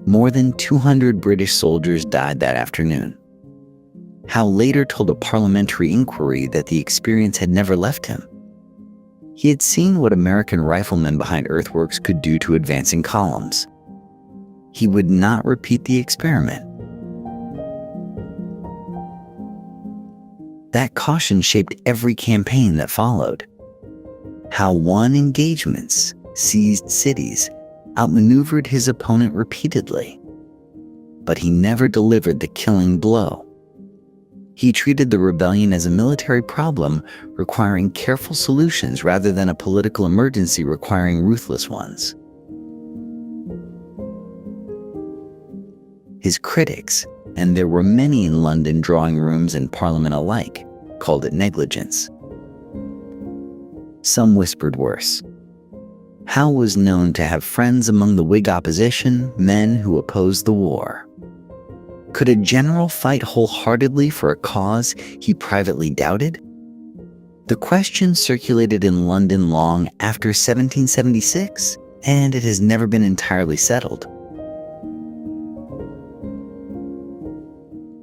More than 200 British soldiers died that afternoon. Howe later told a parliamentary inquiry that the experience had never left him. He had seen what American riflemen behind earthworks could do to advancing columns. He would not repeat the experiment. That caution shaped every campaign that followed. Howe won engagements, seized cities, outmaneuvered his opponent repeatedly. But he never delivered the killing blow. He treated the rebellion as a military problem requiring careful solutions rather than a political emergency requiring ruthless ones. His critics, and there were many in London drawing rooms and Parliament alike, called it negligence. Some whispered worse. Howe was known to have friends among the Whig opposition, men who opposed the war. Could a general fight wholeheartedly for a cause he privately doubted? The question circulated in London long after 1776, and it has never been entirely settled.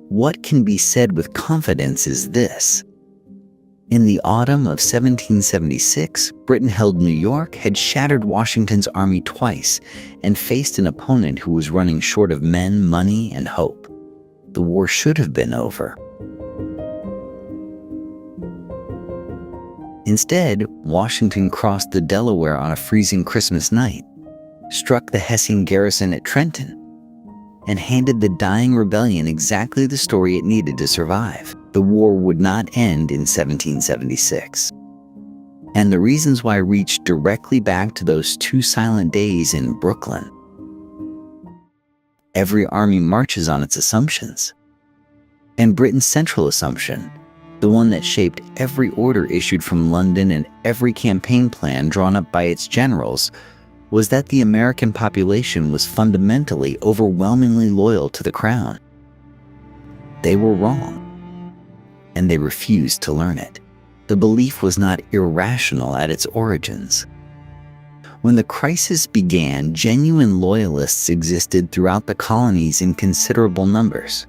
What can be said with confidence is this. In the autumn of 1776, Britain held New York, had shattered Washington's army twice, and faced an opponent who was running short of men, money, and hope. The war should have been over. Instead, Washington crossed the Delaware on a freezing Christmas night, struck the Hessian garrison at Trenton, and handed the dying rebellion exactly the story it needed to survive. The war would not end in 1776. And the reasons why reach directly back to those 2 silent days in Brooklyn. Every army marches on its assumptions. And Britain's central assumption, the one that shaped every order issued from London and every campaign plan drawn up by its generals, was that the American population was fundamentally overwhelmingly loyal to the crown. They were wrong, and they refused to learn it. The belief was not irrational at its origins. When the crisis began, genuine loyalists existed throughout the colonies in considerable numbers.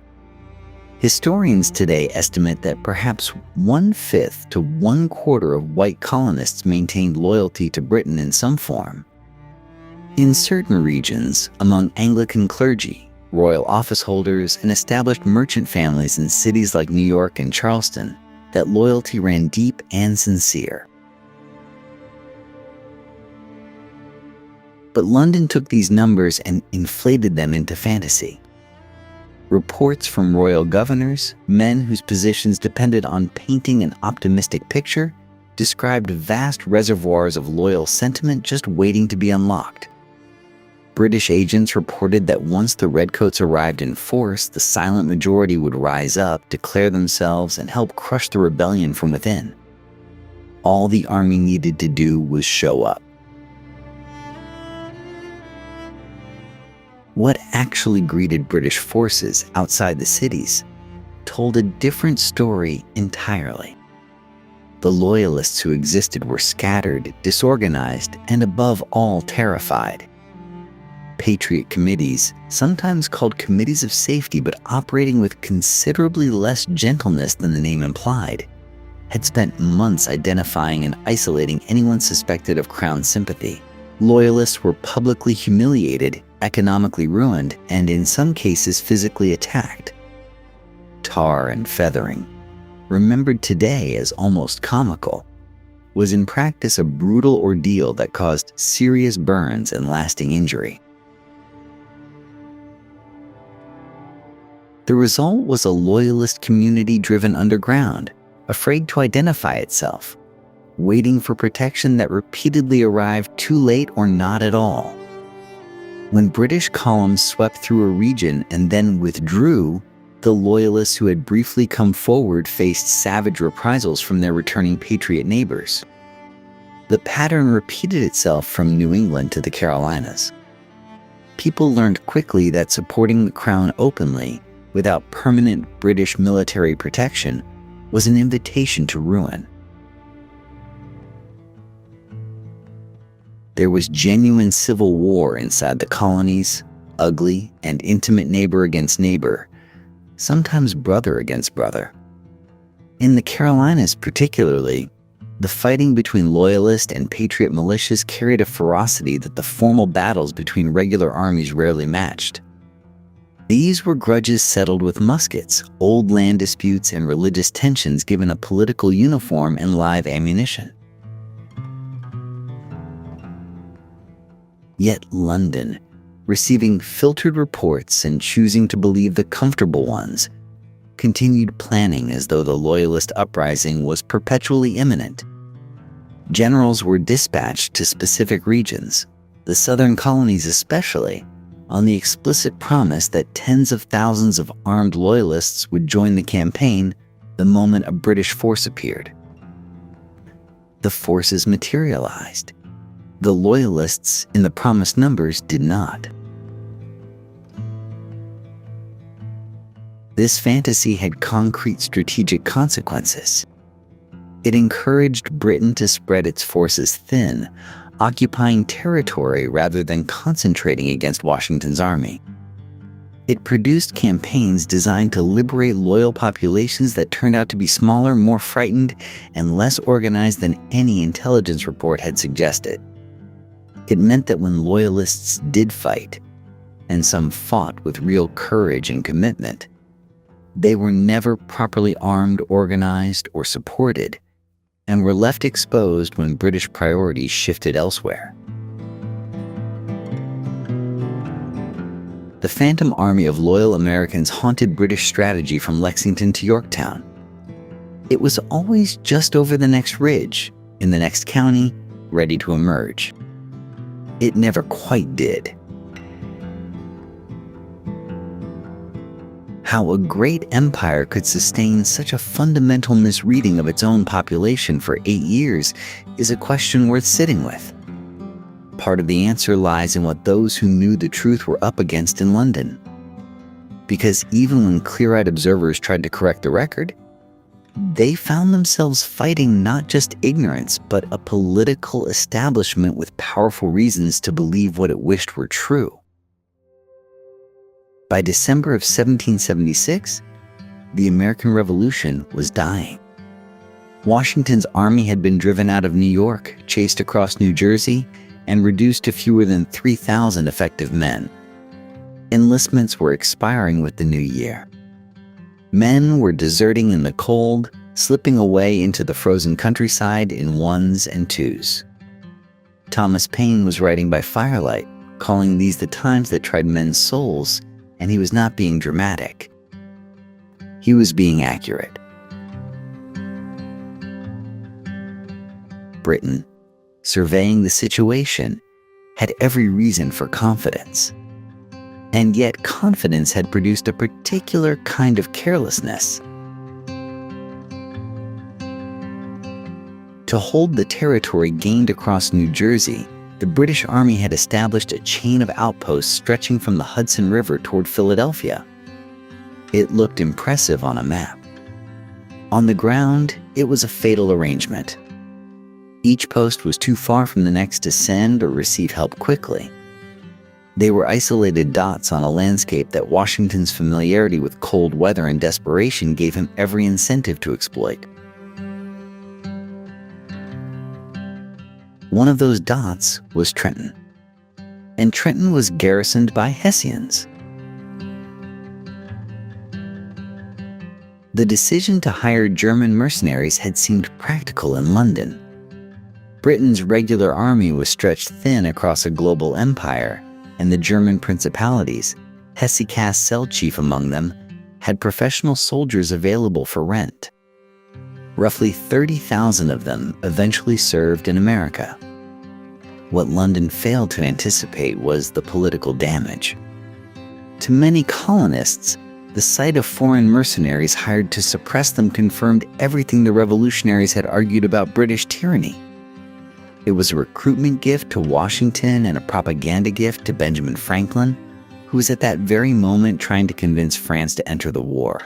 Historians today estimate that perhaps 1/5 to 1/4 of white colonists maintained loyalty to Britain in some form. In certain regions, among Anglican clergy, royal office holders, and established merchant families in cities like New York and Charleston, that loyalty ran deep and sincere. But London took these numbers and inflated them into fantasy. Reports from royal governors, men whose positions depended on painting an optimistic picture, described vast reservoirs of loyal sentiment just waiting to be unlocked. British agents reported that once the redcoats arrived in force, the silent majority would rise up, declare themselves, and help crush the rebellion from within. All the army needed to do was show up. What actually greeted British forces outside the cities told a different story entirely. The loyalists who existed were scattered, disorganized, and above all terrified. Patriot committees, sometimes called committees of safety but operating with considerably less gentleness than the name implied, had spent months identifying and isolating anyone suspected of Crown sympathy. Loyalists were publicly humiliated, economically ruined, and in some cases physically attacked. Tar and feathering, remembered today as almost comical, was in practice a brutal ordeal that caused serious burns and lasting injury. The result was a loyalist community driven underground, afraid to identify itself, waiting for protection that repeatedly arrived too late or not at all. When British columns swept through a region and then withdrew, the Loyalists who had briefly come forward faced savage reprisals from their returning Patriot neighbors. The pattern repeated itself from New England to the Carolinas. People learned quickly that supporting the Crown openly, without permanent British military protection, was an invitation to ruin. There was genuine civil war inside the colonies, ugly and intimate neighbor against neighbor, sometimes brother against brother. In the Carolinas particularly, the fighting between Loyalist and Patriot militias carried a ferocity that the formal battles between regular armies rarely matched. These were grudges settled with muskets, old land disputes, and religious tensions given a political uniform and live ammunition. Yet London, receiving filtered reports and choosing to believe the comfortable ones, continued planning as though the Loyalist uprising was perpetually imminent. Generals were dispatched to specific regions, the southern colonies especially, on the explicit promise that tens of thousands of armed Loyalists would join the campaign the moment a British force appeared. The forces materialized. The Loyalists in the promised numbers did not. This fantasy had concrete strategic consequences. It encouraged Britain to spread its forces thin, occupying territory rather than concentrating against Washington's army. It produced campaigns designed to liberate loyal populations that turned out to be smaller, more frightened, and less organized than any intelligence report had suggested. It meant that when Loyalists did fight, and some fought with real courage and commitment, they were never properly armed, organized, or supported, and were left exposed when British priorities shifted elsewhere. The phantom army of loyal Americans haunted British strategy from Lexington to Yorktown. It was always just over the next ridge, in the next county, ready to emerge. It never quite did. How a great empire could sustain such a fundamental misreading of its own population for 8 years is a question worth sitting with. Part of the answer lies in what those who knew the truth were up against in London. Because even when clear-eyed observers tried to correct the record, they found themselves fighting not just ignorance, but a political establishment with powerful reasons to believe what it wished were true. By December of 1776, the American Revolution was dying. Washington's army had been driven out of New York, chased across New Jersey, and reduced to fewer than 3,000 effective men. Enlistments were expiring with the new year. Men were deserting in the cold, slipping away into the frozen countryside in ones and twos. Thomas Paine was writing by firelight, calling these the times that tried men's souls, and he was not being dramatic. He was being accurate. Britain, surveying the situation, had every reason for confidence. And yet confidence had produced a particular kind of carelessness. To hold the territory gained across New Jersey, the British Army had established a chain of outposts stretching from the Hudson River toward Philadelphia. It looked impressive on a map. On the ground, it was a fatal arrangement. Each post was too far from the next to send or receive help quickly. They were isolated dots on a landscape that Washington's familiarity with cold weather and desperation gave him every incentive to exploit. One of those dots was Trenton, and Trenton was garrisoned by Hessians. The decision to hire German mercenaries had seemed practical in London. Britain's regular army was stretched thin across a global empire, and the German principalities, Hesse-Cass cell chief among them, had professional soldiers available for rent. Roughly 30,000 of them eventually served in America. What London failed to anticipate was the political damage. To many colonists, the sight of foreign mercenaries hired to suppress them confirmed everything the revolutionaries had argued about British tyranny. It was a recruitment gift to Washington and a propaganda gift to Benjamin Franklin, who was at that very moment trying to convince France to enter the war.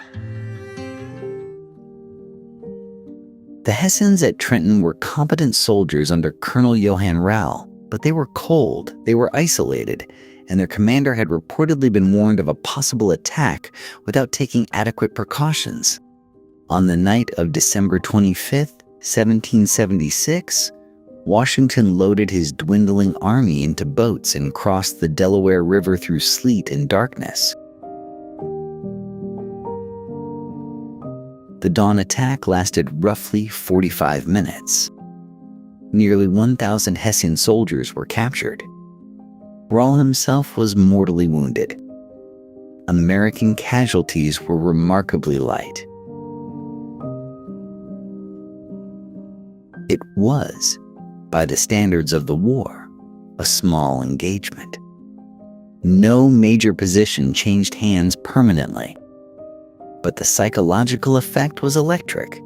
The Hessians at Trenton were competent soldiers under Colonel Johann Rau, but they were cold, they were isolated, and their commander had reportedly been warned of a possible attack without taking adequate precautions. On the night of December 25th, 1776, Washington loaded his dwindling army into boats and crossed the Delaware River through sleet and darkness. The dawn attack lasted roughly 45 minutes. Nearly 1,000 Hessian soldiers were captured. Rau himself was mortally wounded. American casualties were remarkably light. It was, by the standards of the war, a small engagement. No major position changed hands permanently, but the psychological effect was electric.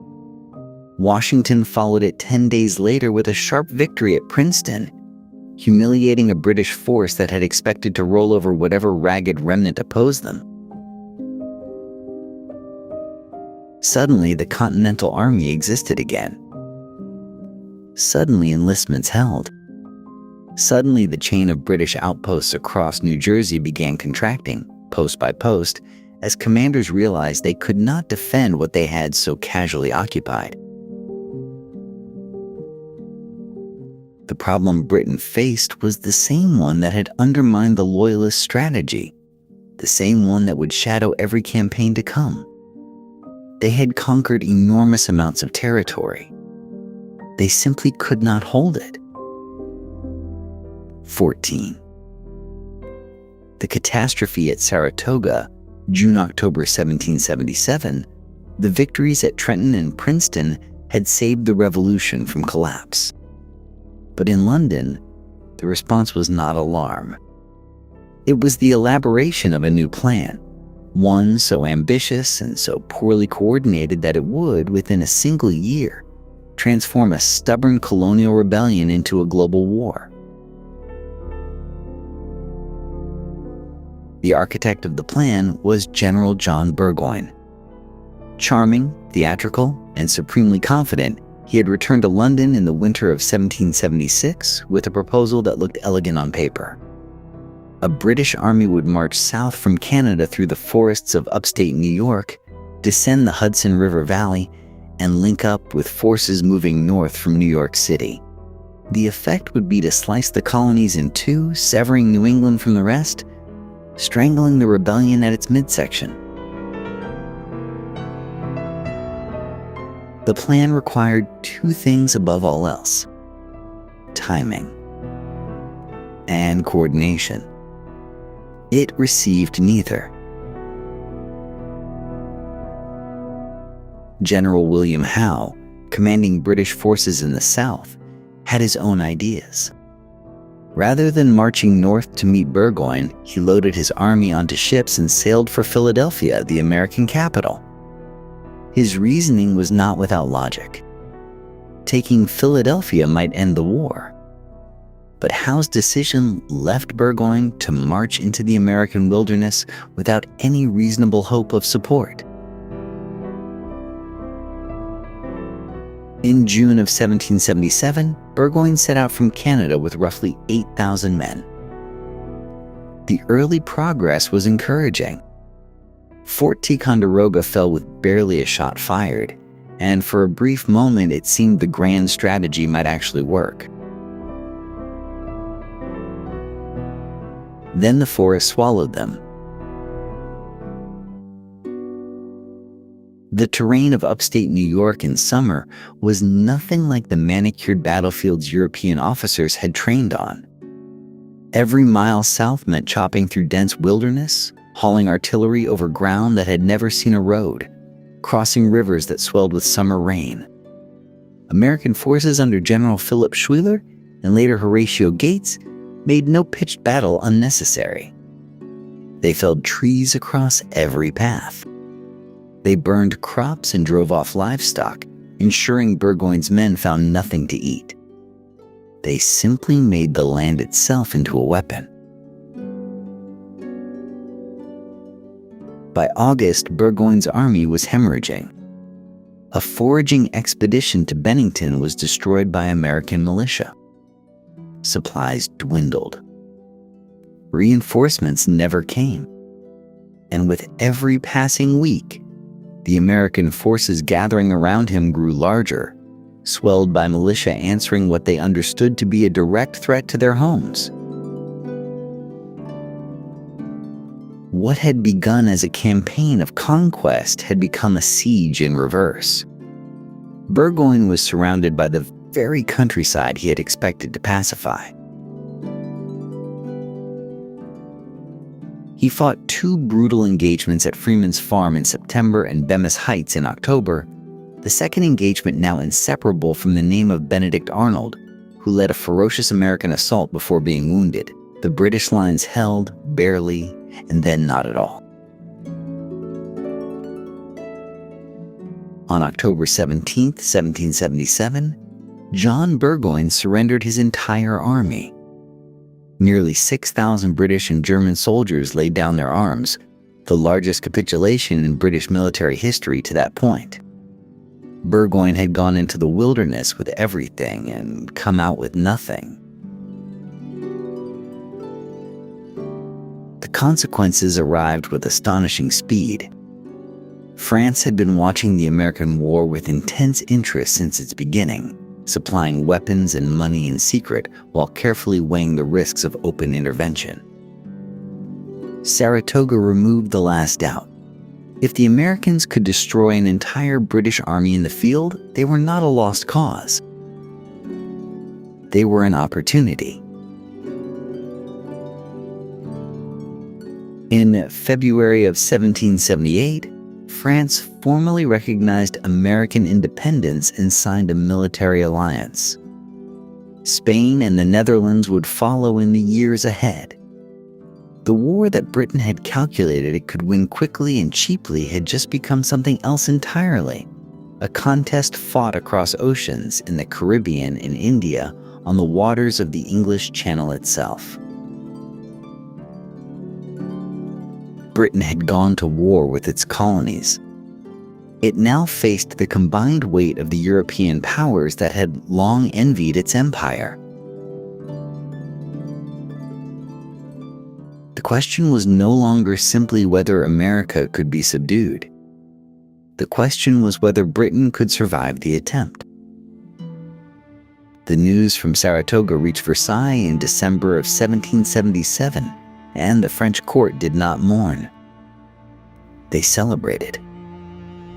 Washington followed it 10 days later with a sharp victory at Princeton, humiliating a British force that had expected to roll over whatever ragged remnant opposed them. Suddenly, the Continental Army existed again. Suddenly, enlistments held. Suddenly, the chain of British outposts across New Jersey began contracting, post by post, as commanders realized they could not defend what they had so casually occupied. The problem Britain faced was the same one that had undermined the Loyalist strategy, the same one that would shadow every campaign to come. They had conquered enormous amounts of territory. They simply could not hold it. 14. The catastrophe at Saratoga, June-October 1777, the victories at Trenton and Princeton had saved the revolution from collapse. But in London, the response was not alarm. It was the elaboration of a new plan, one so ambitious and so poorly coordinated that it would, within a single year, transform a stubborn colonial rebellion into a global war. The architect of the plan was General John Burgoyne. Charming, theatrical, and supremely confident, he had returned to London in the winter of 1776 with a proposal that looked elegant on paper. A British army would march south from Canada through the forests of upstate New York, descend the Hudson River Valley, and link up with forces moving north from New York City. The effect would be to slice the colonies in two, severing New England from the rest, strangling the rebellion at its midsection. The plan required two things above all else: timing and coordination. It received neither. General William Howe, commanding British forces in the South, had his own ideas. Rather than marching north to meet Burgoyne, he loaded his army onto ships and sailed for Philadelphia, the American capital. His reasoning was not without logic. Taking Philadelphia might end the war. But Howe's decision left Burgoyne to march into the American wilderness without any reasonable hope of support. In June of 1777, Burgoyne set out from Canada with roughly 8,000 men. The early progress was encouraging. Fort Ticonderoga fell with barely a shot fired, and for a brief moment it seemed the grand strategy might actually work. Then the forest swallowed them. The terrain of upstate New York in summer was nothing like the manicured battlefields European officers had trained on. Every mile south meant chopping through dense wilderness, hauling artillery over ground that had never seen a road, crossing rivers that swelled with summer rain. American forces under General Philip Schuyler and later Horatio Gates, made no pitched battle unnecessary. They felled trees across every path. They burned crops and drove off livestock, ensuring Burgoyne's men found nothing to eat. They simply made the land itself into a weapon. By August, Burgoyne's army was hemorrhaging. A foraging expedition to Bennington was destroyed by American militia. Supplies dwindled. Reinforcements never came. And with every passing week, the American forces gathering around him grew larger, swelled by militia answering what they understood to be a direct threat to their homes. What had begun as a campaign of conquest had become a siege in reverse. Burgoyne was surrounded by the very countryside he had expected to pacify. He fought 2 brutal engagements at Freeman's Farm in September and Bemis Heights in October, the second engagement now inseparable from the name of Benedict Arnold, who led a ferocious American assault before being wounded. The British lines held, barely, and then not at all. On October 17, 1777, John Burgoyne surrendered his entire army. Nearly 6,000 British and German soldiers laid down their arms, the largest capitulation in British military history to that point. Burgoyne had gone into the wilderness with everything and come out with nothing. The consequences arrived with astonishing speed. France had been watching the American war with intense interest since its beginning, supplying weapons and money in secret while carefully weighing the risks of open intervention. Saratoga removed the last doubt. If the Americans could destroy an entire British army in the field, they were not a lost cause. They were an opportunity. In February of 1778, France formally recognized American independence and signed a military alliance. Spain and the Netherlands would follow in the years ahead. The war that Britain had calculated it could win quickly and cheaply had just become something else entirely, a contest fought across oceans in the Caribbean and India on the waters of the English Channel itself. Britain had gone to war with its colonies. It now faced the combined weight of the European powers that had long envied its empire. The question was no longer simply whether America could be subdued. The question was whether Britain could survive the attempt. The news from Saratoga reached Versailles in December of 1777, and the French court did not mourn. They celebrated.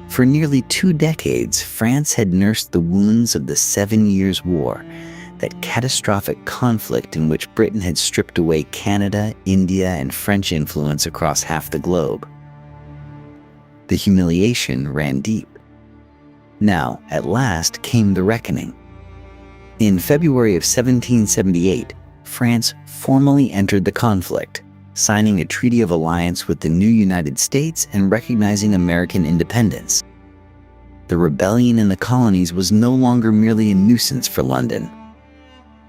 For nearly 2 decades, France had nursed the wounds of the 7 Years' War, that catastrophic conflict in which Britain had stripped away Canada, India, and French influence across half the globe. The humiliation ran deep. Now, at last, came the reckoning. In February of 1778, France formally entered the conflict, signing a treaty of alliance with the new United States and recognizing American independence. The rebellion in the colonies was no longer merely a nuisance for London.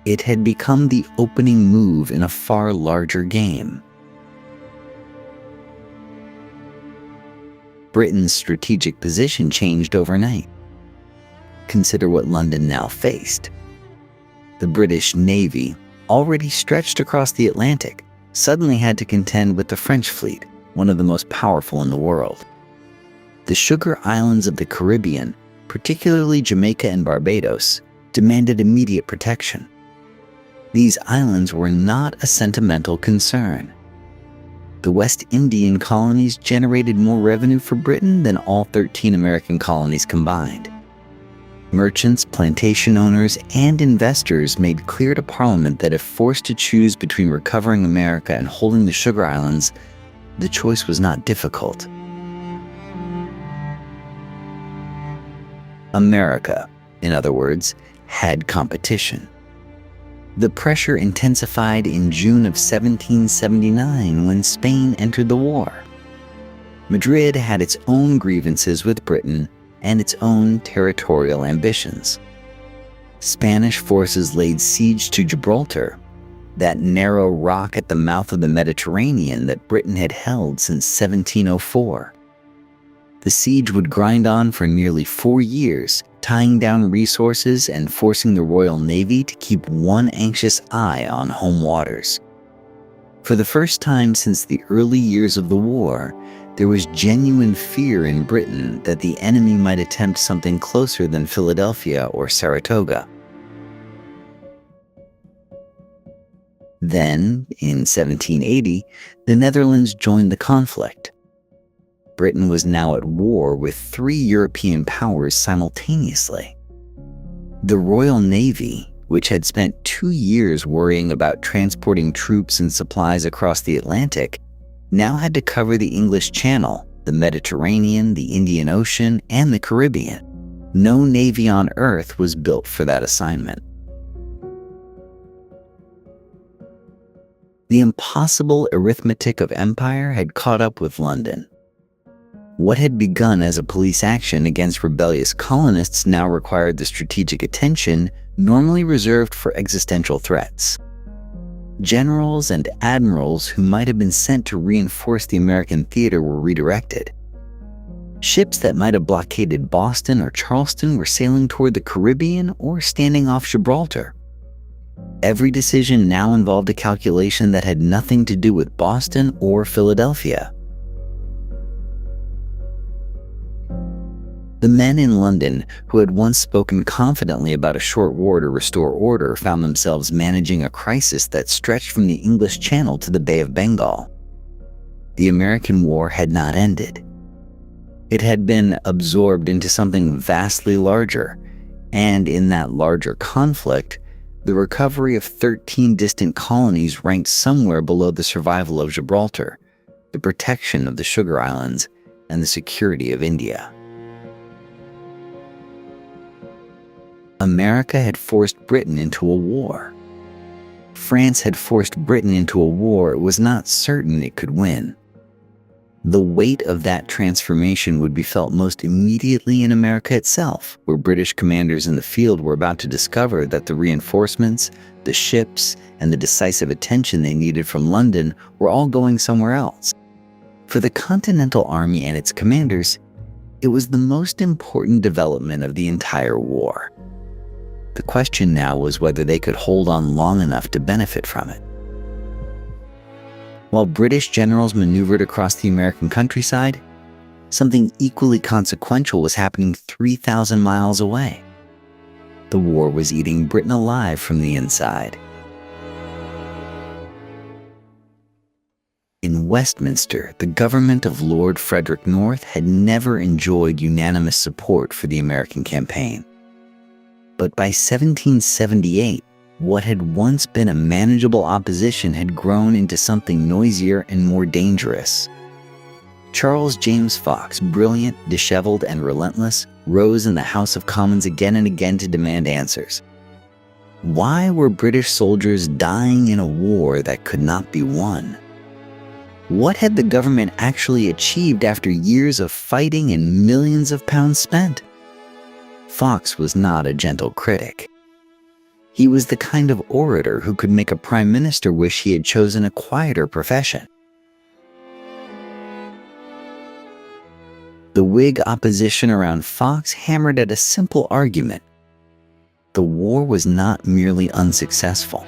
It had become the opening move in a far larger game. Britain's strategic position changed overnight. Consider what London now faced. The British Navy, already stretched across the Atlantic, suddenly had to contend with the French fleet, one of the most powerful in the world. The sugar islands of the Caribbean, particularly Jamaica and Barbados, demanded immediate protection. These islands were not a sentimental concern. The West Indian colonies generated more revenue for Britain than all 13 American colonies combined. Merchants, plantation owners, and investors made clear to Parliament that if forced to choose between recovering America and holding the Sugar Islands, the choice was not difficult. America, in other words, had competition. The pressure intensified in June of 1779 when Spain entered the war. Madrid had its own grievances with Britain and its own territorial ambitions. Spanish forces laid siege to Gibraltar, that narrow rock at the mouth of the Mediterranean that Britain had held since 1704. The siege would grind on for nearly 4 years, tying down resources and forcing the Royal Navy to keep one anxious eye on home waters. For the first time since the early years of the war, there was genuine fear in Britain that the enemy might attempt something closer than Philadelphia or Saratoga. Then, in 1780, the Netherlands joined the conflict. Britain was now at war with 3 European powers simultaneously. The Royal Navy, which had spent 2 years worrying about transporting troops and supplies across the Atlantic, now had to cover the English Channel, the Mediterranean, the Indian Ocean, and the Caribbean. No navy on Earth was built for that assignment. The impossible arithmetic of empire had caught up with London. What had begun as a police action against rebellious colonists now required the strategic attention normally reserved for existential threats. Generals and admirals who might have been sent to reinforce the American theater were redirected. Ships that might have blockaded Boston or Charleston were sailing toward the Caribbean or standing off Gibraltar. Every decision now involved a calculation that had nothing to do with Boston or Philadelphia. The men in London who had once spoken confidently about a short war to restore order found themselves managing a crisis that stretched from the English Channel to the Bay of Bengal. The American War had not ended. It had been absorbed into something vastly larger, and in that larger conflict, the recovery of 13 distant colonies ranked somewhere below the survival of Gibraltar, the protection of the Sugar Islands, and the security of India. America had forced Britain into a war. France had forced Britain into a war it was not certain it could win. The weight of that transformation would be felt most immediately in America itself, where British commanders in the field were about to discover that the reinforcements, the ships, and the decisive attention they needed from London were all going somewhere else. For the Continental Army and its commanders, it was the most important development of the entire war. The question now was whether they could hold on long enough to benefit from it. While British generals maneuvered across the American countryside, something equally consequential was happening 3,000 miles away. The war was eating Britain alive from the inside. In Westminster, the government of Lord Frederick North had never enjoyed unanimous support for the American campaign. But by 1778, what had once been a manageable opposition had grown into something noisier and more dangerous. Charles James Fox, brilliant, disheveled, and relentless, rose in the House of Commons again and again to demand answers. Why were British soldiers dying in a war that could not be won? What had the government actually achieved after years of fighting and millions of pounds spent? Fox was not a gentle critic. He was the kind of orator who could make a prime minister wish he had chosen a quieter profession. The Whig opposition around Fox hammered at a simple argument. The war was not merely unsuccessful.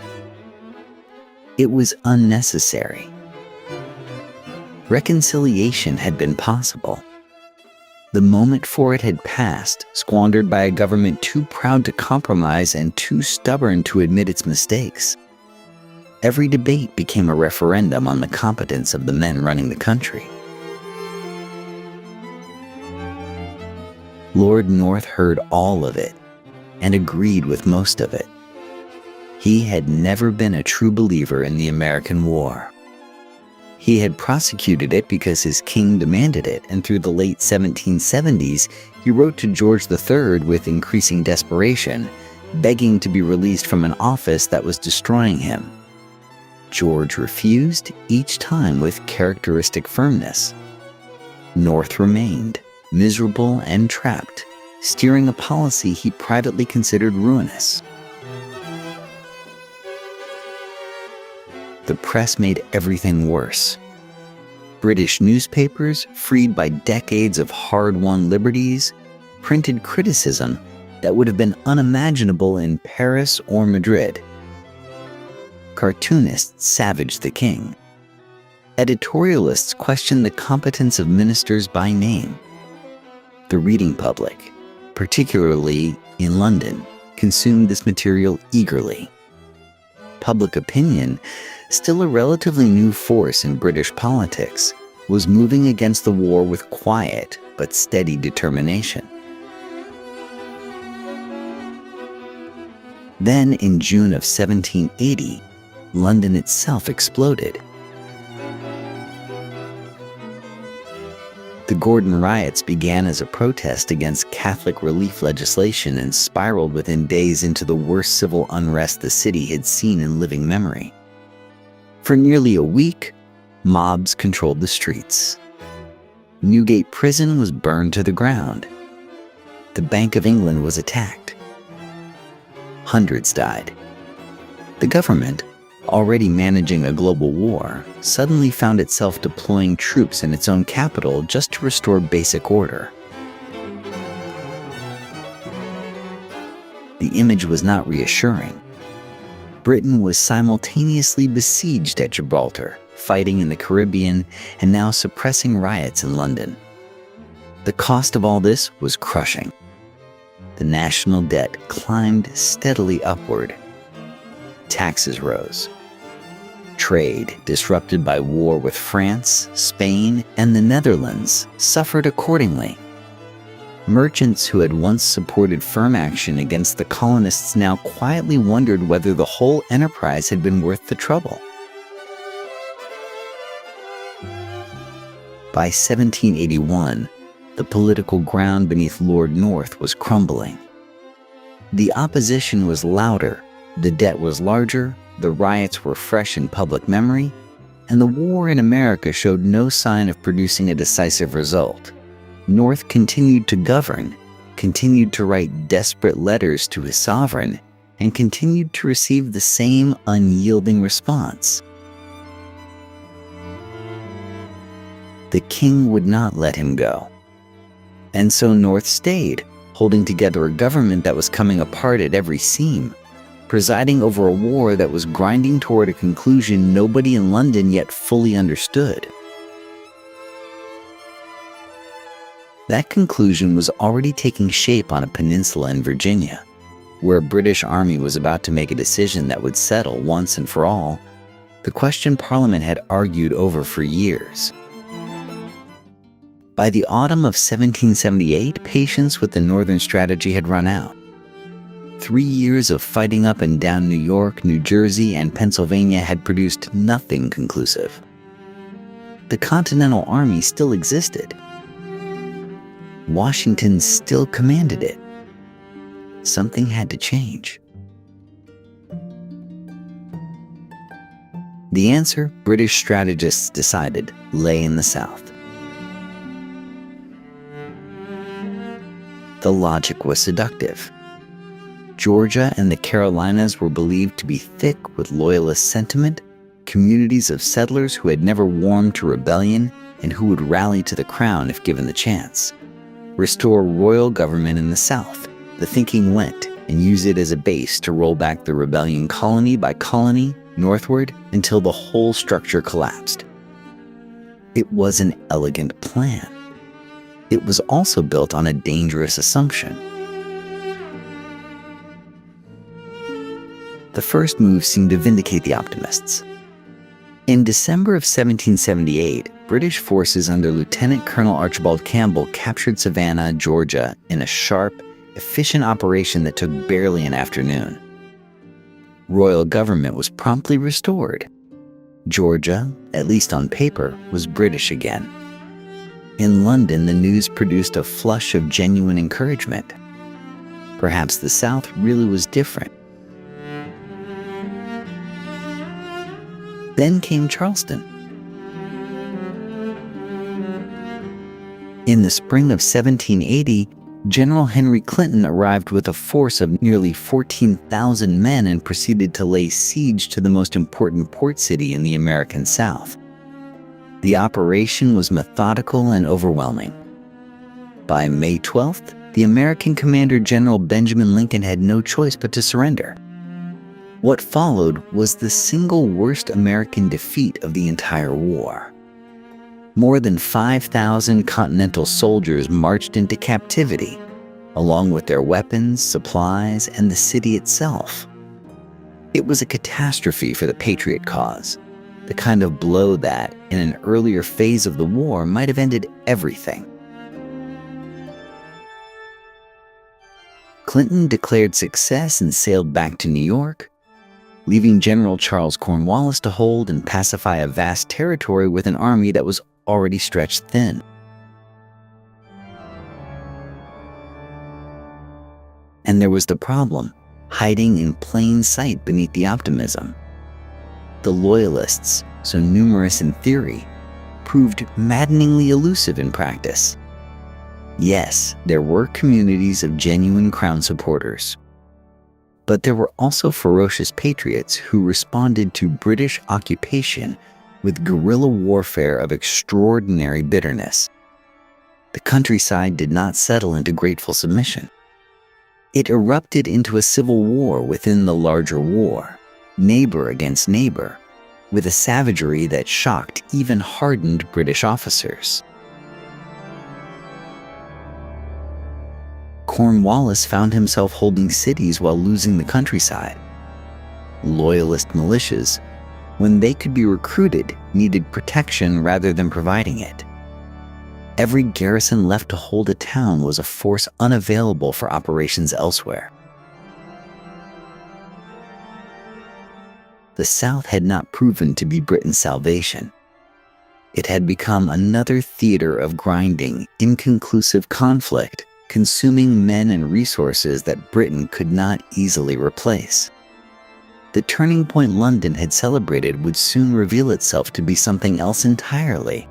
It was unnecessary. Reconciliation had been possible. The moment for it had passed, squandered by a government too proud to compromise and too stubborn to admit its mistakes. Every debate became a referendum on the competence of the men running the country. Lord North heard all of it and agreed with most of it. He had never been a true believer in the American war. He had prosecuted it because his king demanded it, and through the late 1770s, he wrote to George III with increasing desperation, begging to be released from an office that was destroying him. George refused, each time with characteristic firmness. North remained, miserable and trapped, steering a policy he privately considered ruinous. The press made everything worse. British newspapers, freed by decades of hard-won liberties, printed criticism that would have been unimaginable in Paris or Madrid. Cartoonists savaged the king. Editorialists questioned the competence of ministers by name. The reading public, particularly in London, consumed this material eagerly. Public opinion, still a relatively new force in British politics, was moving against the war with quiet but steady determination. Then, in June of 1780, London itself exploded. The Gordon riots began as a protest against Catholic relief legislation and spiraled within days into the worst civil unrest the city had seen in living memory. For nearly a week, mobs controlled the streets. Newgate Prison was burned to the ground. The Bank of England was attacked. Hundreds died. The government, already managing a global war, suddenly found itself deploying troops in its own capital just to restore basic order. The image was not reassuring. Britain was simultaneously besieged at Gibraltar, fighting in the Caribbean, and now suppressing riots in London. The cost of all this was crushing. The national debt climbed steadily upward. Taxes rose. Trade, disrupted by war with France, Spain, and the Netherlands, suffered accordingly. Merchants who had once supported firm action against the colonists now quietly wondered whether the whole enterprise had been worth the trouble. By 1781, the political ground beneath Lord North was crumbling. The opposition was louder, the debt was larger, the riots were fresh in public memory, and the war in America showed no sign of producing a decisive result. North continued to govern, continued to write desperate letters to his sovereign, and continued to receive the same unyielding response. The king would not let him go. And so North stayed, holding together a government that was coming apart at every seam, presiding over a war that was grinding toward a conclusion nobody in London yet fully understood. That conclusion was already taking shape on a peninsula in Virginia, where a British army was about to make a decision that would settle once and for all the question Parliament had argued over for years. By the autumn of 1778, patience with the Northern strategy had run out. 3 years of fighting up and down New York, New Jersey, and Pennsylvania had produced nothing conclusive. The Continental Army still existed. Washington still commanded it. Something had to change. The answer, British strategists decided, lay in the South. The logic was seductive. Georgia and the Carolinas were believed to be thick with loyalist sentiment, communities of settlers who had never warmed to rebellion and who would rally to the crown if given the chance. Restore royal government in the South, the thinking went, and use it as a base to roll back the rebellion colony by colony northward until the whole structure collapsed. It was an elegant plan. It was also built on a dangerous assumption. The first move seemed to vindicate the optimists. In December of 1778, British forces under Lieutenant Colonel Archibald Campbell captured Savannah, Georgia, in a sharp, efficient operation that took barely an afternoon. Royal government was promptly restored. Georgia, at least on paper, was British again. In London, the news produced a flush of genuine encouragement. Perhaps the South really was different. Then came Charleston. In the spring of 1780, General Henry Clinton arrived with a force of nearly 14,000 men and proceeded to lay siege to the most important port city in the American South. The operation was methodical and overwhelming. By May 12th, the American commander General Benjamin Lincoln had no choice but to surrender. What followed was the single worst American defeat of the entire war. More than 5,000 Continental soldiers marched into captivity, along with their weapons, supplies, and the city itself. It was a catastrophe for the Patriot cause, the kind of blow that, in an earlier phase of the war, might have ended everything. Clinton declared success and sailed back to New York, leaving General Charles Cornwallis to hold and pacify a vast territory with an army that was already stretched thin. And there was the problem, hiding in plain sight beneath the optimism. The Loyalists, so numerous in theory, proved maddeningly elusive in practice. Yes, there were communities of genuine Crown supporters. But there were also ferocious patriots who responded to British occupation with guerrilla warfare of extraordinary bitterness. The countryside did not settle into grateful submission. It erupted into a civil war within the larger war, neighbor against neighbor, with a savagery that shocked even hardened British officers. Cornwallis found himself holding cities while losing the countryside. Loyalist militias, when they could be recruited, needed protection rather than providing it. Every garrison left to hold a town was a force unavailable for operations elsewhere. The South had not proven to be Britain's salvation. It had become another theater of grinding, inconclusive conflict, consuming men and resources that Britain could not easily replace. The turning point London had celebrated would soon reveal itself to be something else entirely.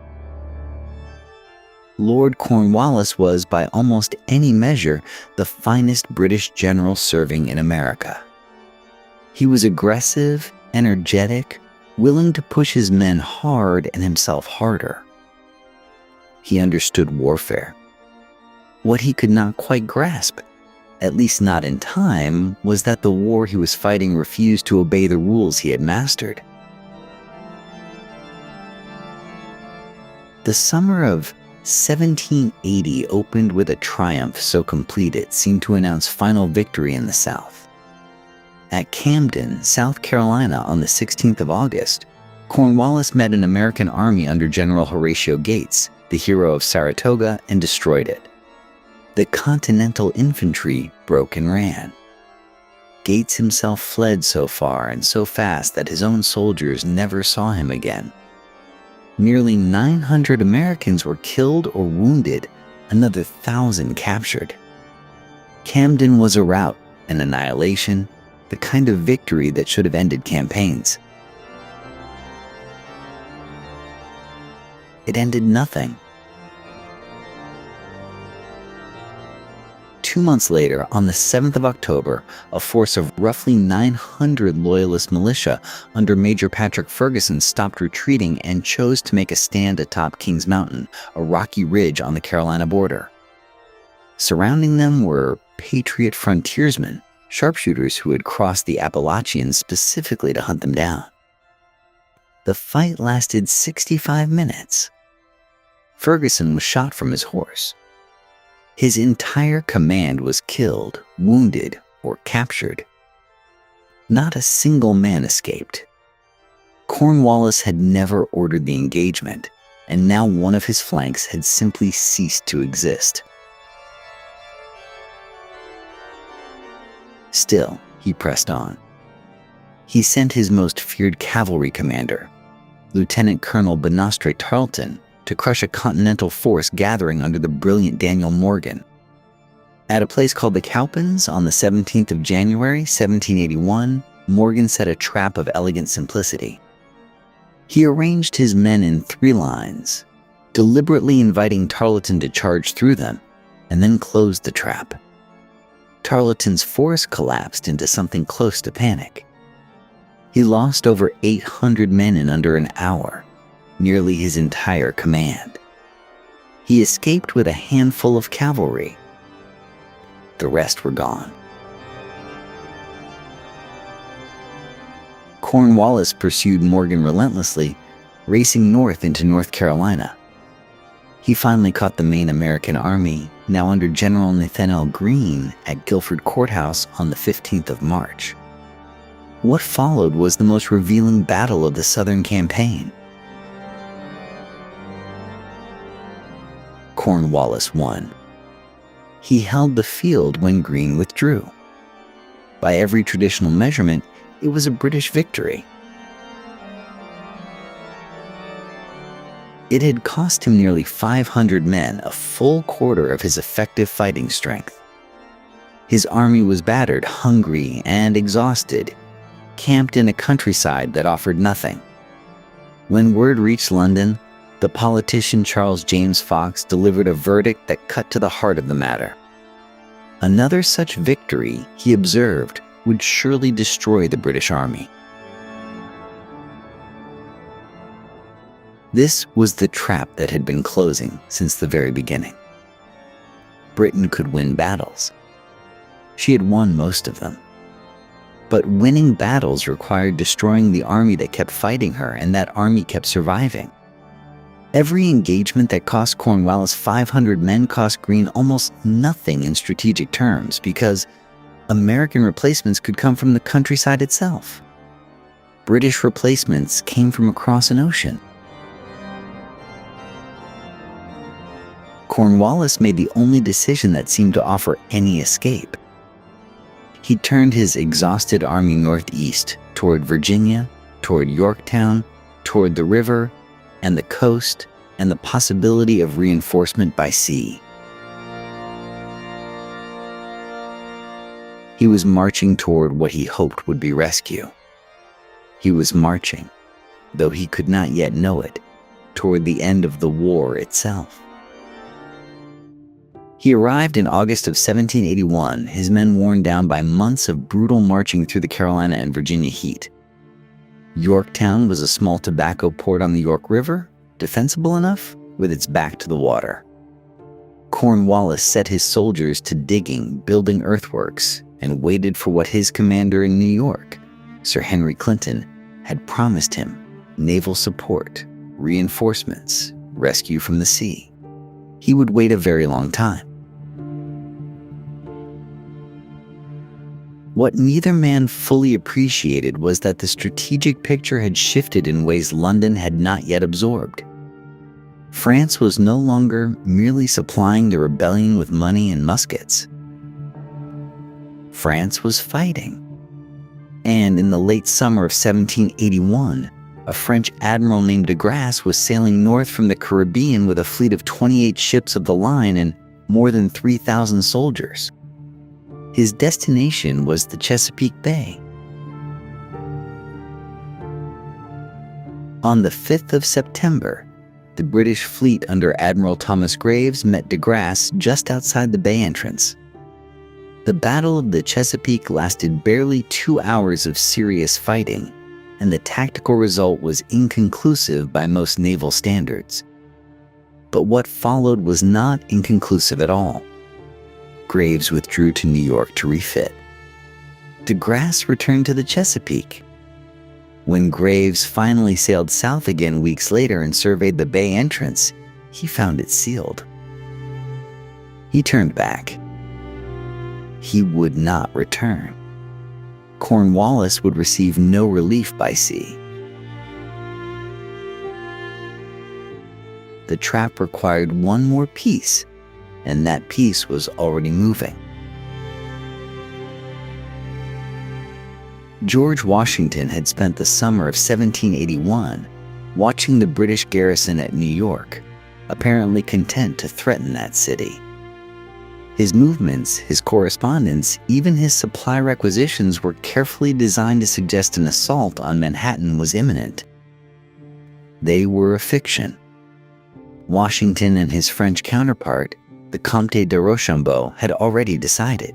Lord Cornwallis was, by almost any measure, the finest British general serving in America. He was aggressive, energetic, willing to push his men hard and himself harder. He understood warfare. What he could not quite grasp, at least not in time, was that the war he was fighting refused to obey the rules he had mastered. The summer of 1780 opened with a triumph so complete it seemed to announce final victory in the South. At Camden, South Carolina, on the 16th of August, Cornwallis met an American army under General Horatio Gates, the hero of Saratoga, and destroyed it. The Continental infantry broke and ran. Gates himself fled so far and so fast that his own soldiers never saw him again. Nearly 900 Americans were killed or wounded, another 1,000 captured. Camden was a rout, an annihilation, the kind of victory that should have ended campaigns. It ended nothing. 2 months later, on the 7th of October, a force of roughly 900 Loyalist militia under Major Patrick Ferguson stopped retreating and chose to make a stand atop Kings Mountain, a rocky ridge on the Carolina border. Surrounding them were Patriot frontiersmen, sharpshooters who had crossed the Appalachians specifically to hunt them down. The fight lasted 65 minutes. Ferguson was shot from his horse. His entire command was killed, wounded, or captured. Not a single man escaped. Cornwallis had never ordered the engagement, and now one of his flanks had simply ceased to exist. Still, he pressed on. He sent his most feared cavalry commander, Lieutenant Colonel Benastre Tarleton, to crush a Continental force gathering under the brilliant Daniel Morgan. At a place called the Cowpens on the 17th of January, 1781, Morgan set a trap of elegant simplicity. He arranged his men in 3 lines, deliberately inviting Tarleton to charge through them, and then closed the trap. Tarleton's force collapsed into something close to panic. He lost over 800 men in under an hour, nearly his entire command. He escaped with a handful of cavalry. The rest were gone. Cornwallis pursued Morgan relentlessly, racing north into North Carolina. He finally caught the main American army, now under General Nathanael Greene, at Guilford Courthouse on the 15th of March. What followed was the most revealing battle of the Southern campaign. Cornwallis won. He held the field when Greene withdrew. By every traditional measurement, it was a British victory. It had cost him nearly 500 men, a full quarter of his effective fighting strength. His army was battered, hungry, and exhausted, camped in a countryside that offered nothing. When word reached London, the politician Charles James Fox delivered a verdict that cut to the heart of the matter. Another such victory, he observed, would surely destroy the British army. This was the trap that had been closing since the very beginning. Britain could win battles. She had won most of them. But winning battles required destroying the army that kept fighting her, and that army kept surviving. Every engagement that cost Cornwallis 500 men cost Greene almost nothing in strategic terms, because American replacements could come from the countryside itself. British replacements came from across an ocean. Cornwallis made the only decision that seemed to offer any escape. He turned his exhausted army northeast, toward Virginia, toward Yorktown, toward the river and the coast, and the possibility of reinforcement by sea. He was marching toward what he hoped would be rescue. He was marching, though he could not yet know it, toward the end of the war itself. He arrived in August of 1781, his men worn down by months of brutal marching through the Carolina and Virginia heat. Yorktown was a small tobacco port on the York River, defensible enough, with its back to the water. Cornwallis set his soldiers to digging, building earthworks, and waited for what his commander in New York, Sir Henry Clinton, had promised him: naval support, reinforcements, rescue from the sea. He would wait a very long time. What neither man fully appreciated was that the strategic picture had shifted in ways London had not yet absorbed. France was no longer merely supplying the rebellion with money and muskets. France was fighting. And in the late summer of 1781, a French admiral named de Grasse was sailing north from the Caribbean with a fleet of 28 ships of the line and more than 3,000 soldiers. His destination was the Chesapeake Bay. On the 5th of September, the British fleet under Admiral Thomas Graves met de Grasse just outside the bay entrance. The Battle of the Chesapeake lasted barely 2 hours of serious fighting, and the tactical result was inconclusive by most naval standards. But what followed was not inconclusive at all. Graves withdrew to New York to refit. De Grasse returned to the Chesapeake. When Graves finally sailed south again weeks later and surveyed the bay entrance, he found it sealed. He turned back. He would not return. Cornwallis would receive no relief by sea. The trap required one more piece, and that piece was already moving. George Washington had spent the summer of 1781 watching the British garrison at New York, apparently content to threaten that city. His movements, his correspondence, even his supply requisitions were carefully designed to suggest an assault on Manhattan was imminent. They were a fiction. Washington and his French counterpart, the Comte de Rochambeau, had already decided.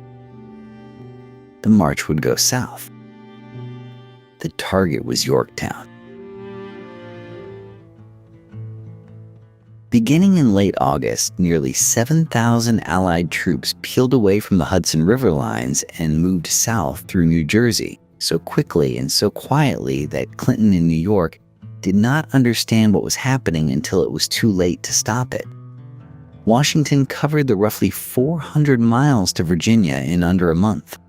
The march would go south. The target was Yorktown. Beginning in late August, nearly 7,000 Allied troops peeled away from the Hudson River lines and moved south through New Jersey so quickly and so quietly that Clinton in New York did not understand what was happening until it was too late to stop it. Washington covered the roughly 400 miles to Virginia in under a month.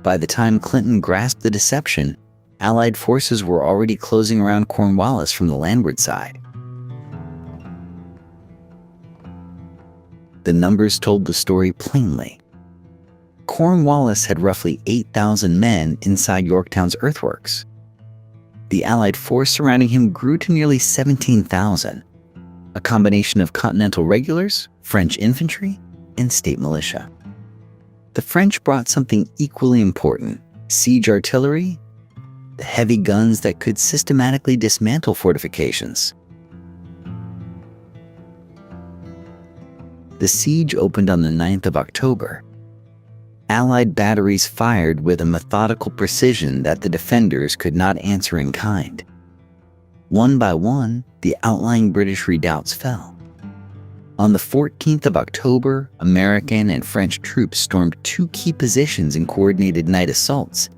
By the time Clinton grasped the deception, Allied forces were already closing around Cornwallis from the landward side. The numbers told the story plainly. Cornwallis had roughly 8,000 men inside Yorktown's earthworks. The Allied force surrounding him grew to nearly 17,000, a combination of Continental regulars, French infantry, and state militia. The French brought something equally important: siege artillery, the heavy guns that could systematically dismantle fortifications. The siege opened on the 9th of October. Allied batteries fired with a methodical precision that the defenders could not answer in kind. One by one, the outlying British redoubts fell. On the 14th of October, American and French troops stormed two key positions in coordinated night assaults,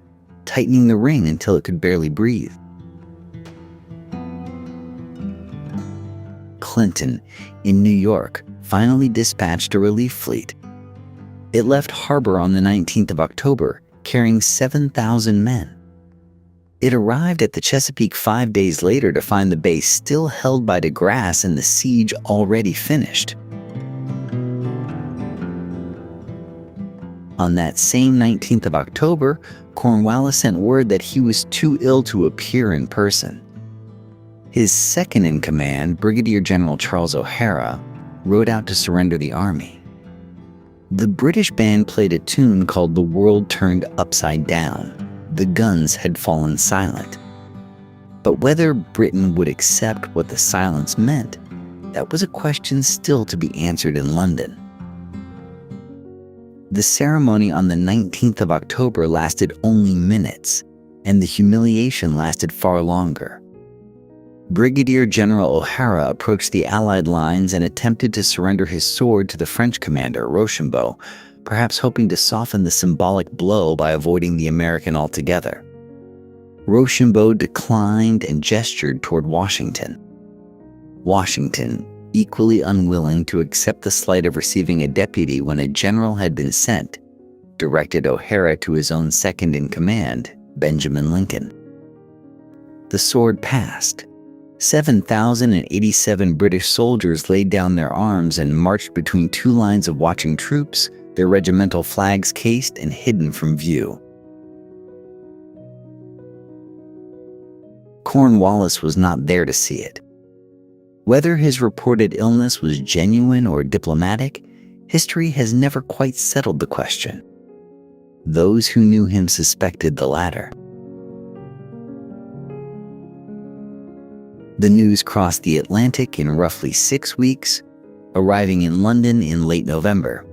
tightening the ring until it could barely breathe. Clinton, in New York, finally dispatched a relief fleet. It left harbor on the 19th of October, carrying 7,000 men. It arrived at the Chesapeake 5 days later to find the base still held by de Grasse and the siege already finished. On that same 19th of October, Cornwallis sent word that he was too ill to appear in person. His second-in-command, Brigadier General Charles O'Hara, rode out to surrender the army. The British band played a tune called "The World Turned Upside Down." The guns had fallen silent. But whether Britain would accept what the silence meant, that was a question still to be answered in London. The ceremony on the 19th of October lasted only minutes, and the humiliation lasted far longer. Brigadier General O'Hara approached the Allied lines and attempted to surrender his sword to the French commander, Rochambeau, perhaps hoping to soften the symbolic blow by avoiding the American altogether. Rochambeau declined and gestured toward Washington. Washington, equally unwilling to accept the slight of receiving a deputy when a general had been sent, directed O'Hara to his own second-in-command, Benjamin Lincoln. The sword passed. 7,087 British soldiers laid down their arms and marched between two lines of watching troops, their regimental flags cased and hidden from view. Cornwallis was not there to see it. Whether his reported illness was genuine or diplomatic, history has never quite settled the question. Those who knew him suspected the latter. The news crossed the Atlantic in roughly 6 weeks, arriving in London in late November.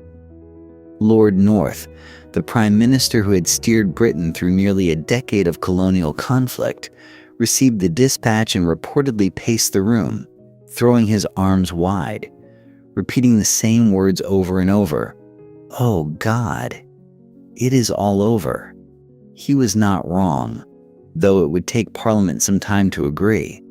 Lord North, the Prime Minister who had steered Britain through nearly a decade of colonial conflict, received the dispatch and reportedly paced the room, throwing his arms wide, repeating the same words over and over. "Oh God, it is all over." He was not wrong, though it would take Parliament some time to agree.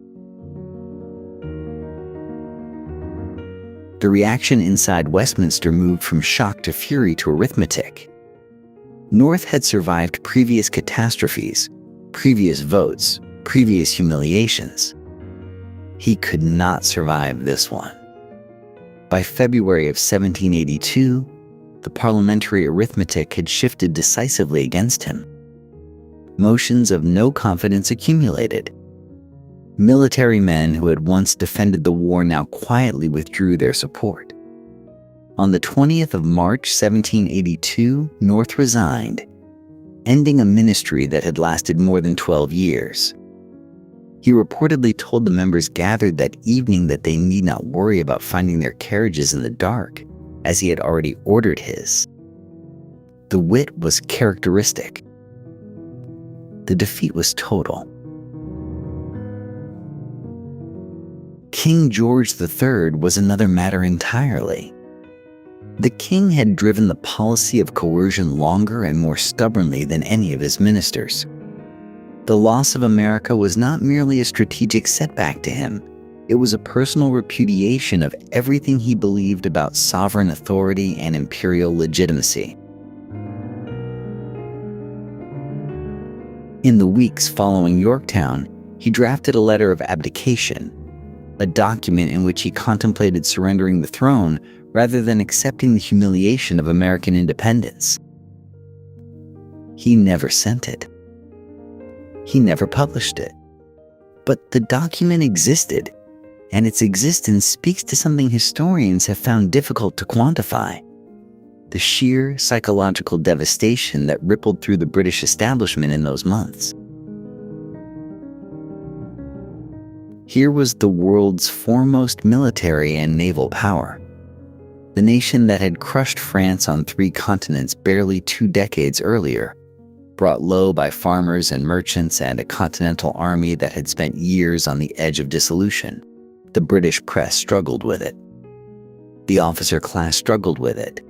The reaction inside Westminster moved from shock to fury to arithmetic. North had survived previous catastrophes, previous votes, previous humiliations. He could not survive this one. By February of 1782, the parliamentary arithmetic had shifted decisively against him. Motions of no confidence accumulated. Military men who had once defended the war now quietly withdrew their support. On the 20th of March 1782, North resigned, ending a ministry that had lasted more than 12 years. He reportedly told the members gathered that evening that they need not worry about finding their carriages in the dark, as he had already ordered his. The wit was characteristic. The defeat was total. King George III was another matter entirely. The king had driven the policy of coercion longer and more stubbornly than any of his ministers. The loss of America was not merely a strategic setback to him. It was a personal repudiation of everything he believed about sovereign authority and imperial legitimacy. In the weeks following Yorktown, he drafted a letter of abdication, a document in which he contemplated surrendering the throne rather than accepting the humiliation of American independence. He never sent it. He never published it. But the document existed, and its existence speaks to something historians have found difficult to quantify: the sheer psychological devastation that rippled through the British establishment in those months. Here was the world's foremost military and naval power, the nation that had crushed France on 3 continents barely 2 decades earlier, brought low by farmers and merchants and a continental army that had spent years on the edge of dissolution. The British press struggled with it. The officer class struggled with it.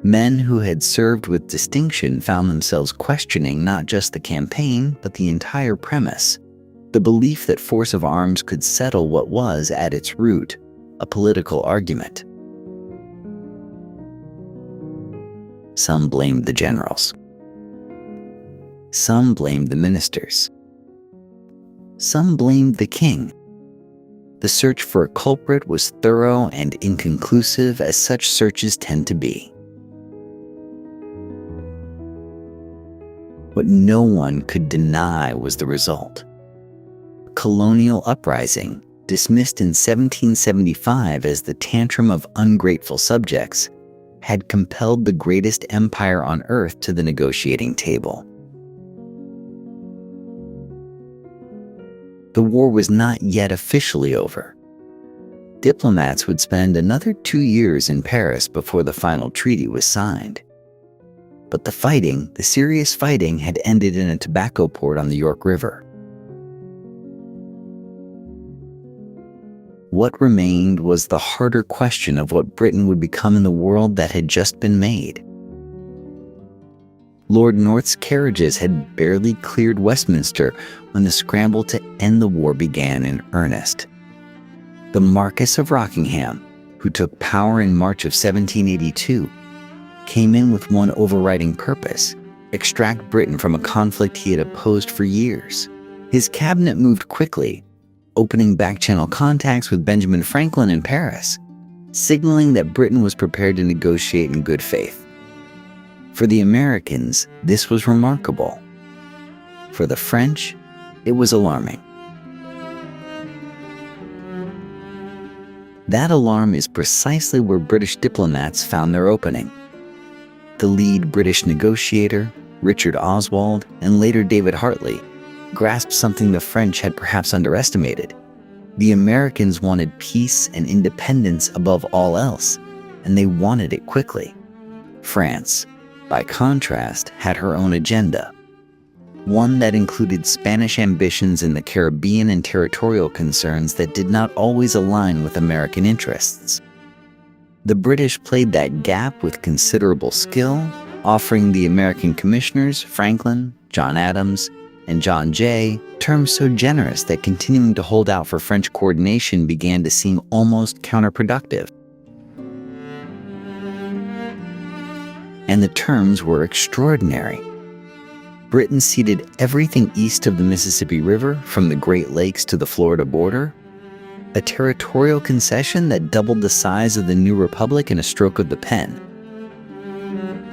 Men who had served with distinction found themselves questioning not just the campaign, but the entire premise, the belief that force of arms could settle what was, at its root, a political argument. Some blamed the generals. Some blamed the ministers. Some blamed the king. The search for a culprit was thorough and inconclusive, as such searches tend to be. What no one could deny was the result. Colonial uprising, dismissed in 1775 as the tantrum of ungrateful subjects, had compelled the greatest empire on earth to the negotiating table. The war was not yet officially over. Diplomats would spend another 2 years in Paris before the final treaty was signed. But the fighting, the serious fighting, had ended in a tobacco port on the York River. What remained was the harder question of what Britain would become in the world that had just been made. Lord North's carriages had barely cleared Westminster when the scramble to end the war began in earnest. The Marquess of Rockingham, who took power in March of 1782, came in with one overriding purpose: extract Britain from a conflict he had opposed for years. His cabinet moved quickly, opening back-channel contacts with Benjamin Franklin in Paris, signaling that Britain was prepared to negotiate in good faith. For the Americans, this was remarkable. For the French, it was alarming. That alarm is precisely where British diplomats found their opening. The lead British negotiator, Richard Oswald, and later David Hartley, grasped something the French had perhaps underestimated. The Americans wanted peace and independence above all else, and they wanted it quickly. France, by contrast, had her own agenda, one that included Spanish ambitions in the Caribbean and territorial concerns that did not always align with American interests. The British played that gap with considerable skill, offering the American commissioners, Franklin, John Adams, and John Jay, terms so generous that continuing to hold out for French coordination began to seem almost counterproductive. And the terms were extraordinary. Britain ceded everything east of the Mississippi River, from the Great Lakes to the Florida border, a territorial concession that doubled the size of the new republic in a stroke of the pen.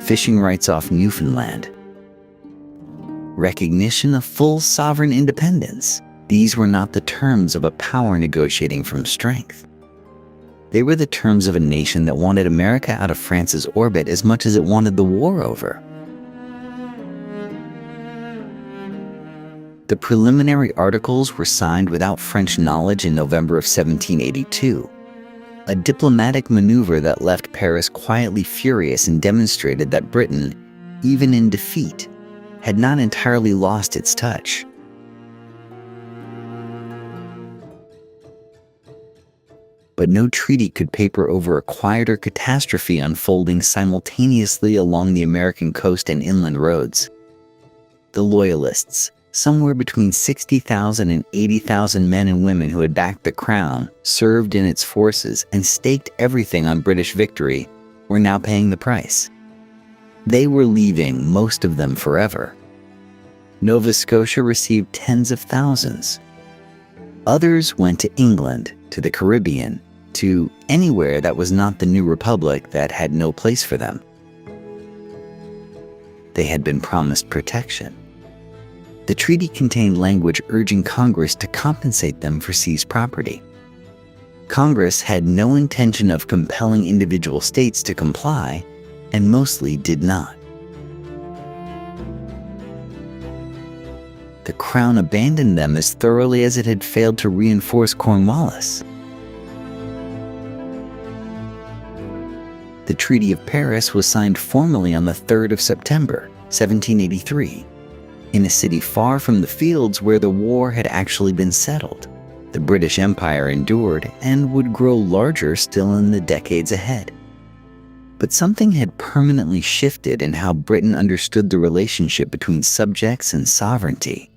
Fishing rights off Newfoundland. Recognition of full sovereign independence. These were not the terms of a power negotiating from strength. They were the terms of a nation that wanted America out of France's orbit as much as it wanted the war over. The preliminary articles were signed without French knowledge in November of 1782, a diplomatic maneuver that left Paris quietly furious and demonstrated that Britain, even in defeat, had not entirely lost its touch. But no treaty could paper over a quieter catastrophe unfolding simultaneously along the American coast and inland roads. The Loyalists, somewhere between 60,000 and 80,000 men and women who had backed the crown, served in its forces, and staked everything on British victory, were now paying the price. They were leaving, most of them forever. Nova Scotia received tens of thousands. Others went to England, to the Caribbean, to anywhere that was not the new republic that had no place for them. They had been promised protection. The treaty contained language urging Congress to compensate them for seized property. Congress had no intention of compelling individual states to comply, and mostly did not. The Crown abandoned them as thoroughly as it had failed to reinforce Cornwallis. The Treaty of Paris was signed formally on the 3rd of September, 1783, in a city far from the fields where the war had actually been settled. The British Empire endured and would grow larger still in the decades ahead. But something had permanently shifted in how Britain understood the relationship between subjects and sovereignty.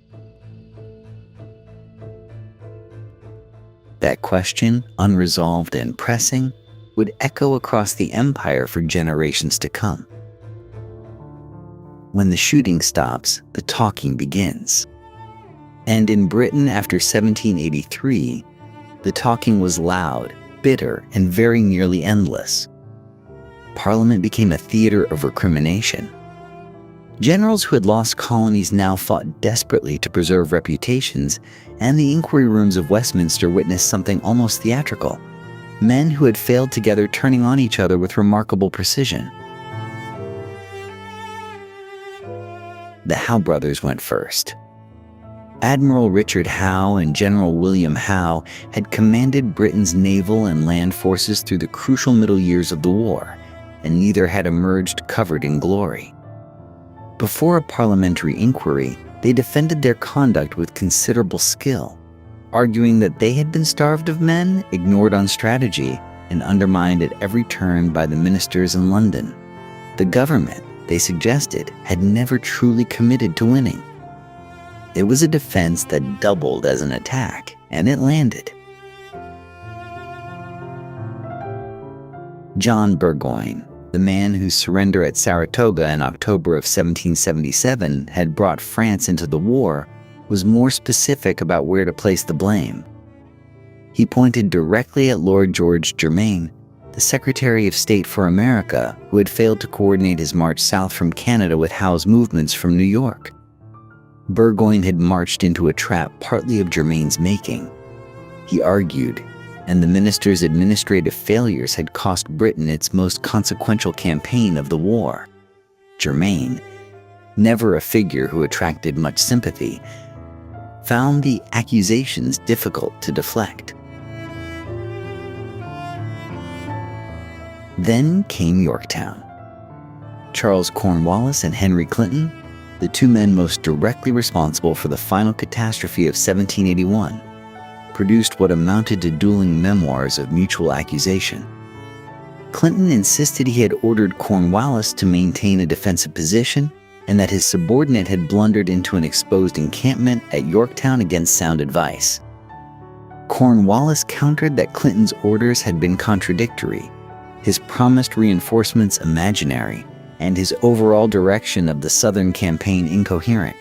That question, unresolved and pressing, would echo across the empire for generations to come. When the shooting stops, the talking begins. And in Britain after 1783, the talking was loud, bitter, and very nearly endless. Parliament became a theater of recrimination. Generals who had lost colonies now fought desperately to preserve reputations, and the inquiry rooms of Westminster witnessed something almost theatrical. Men who had failed together turning on each other with remarkable precision. The Howe brothers went first. Admiral Richard Howe and General William Howe had commanded Britain's naval and land forces through the crucial middle years of the war, and neither had emerged covered in glory. Before a parliamentary inquiry, they defended their conduct with considerable skill, arguing that they had been starved of men, ignored on strategy, and undermined at every turn by the ministers in London. The government, they suggested, had never truly committed to winning. It was a defense that doubled as an attack, and it landed. John Burgoyne, the man whose surrender at Saratoga in October of 1777 had brought France into the war, was more specific about where to place the blame. He pointed directly at Lord George Germain, the Secretary of State for America, who had failed to coordinate his march south from Canada with Howe's movements from New York. Burgoyne had marched into a trap partly of Germain's making. He argued, and the minister's administrative failures had cost Britain its most consequential campaign of the war. Germain, never a figure who attracted much sympathy, found the accusations difficult to deflect. Then came Yorktown. Charles Cornwallis and Henry Clinton, the two men most directly responsible for the final catastrophe of 1781, produced what amounted to dueling memoirs of mutual accusation. Clinton insisted he had ordered Cornwallis to maintain a defensive position and that his subordinate had blundered into an exposed encampment at Yorktown against sound advice. Cornwallis countered that Clinton's orders had been contradictory, his promised reinforcements imaginary, and his overall direction of the Southern campaign incoherent.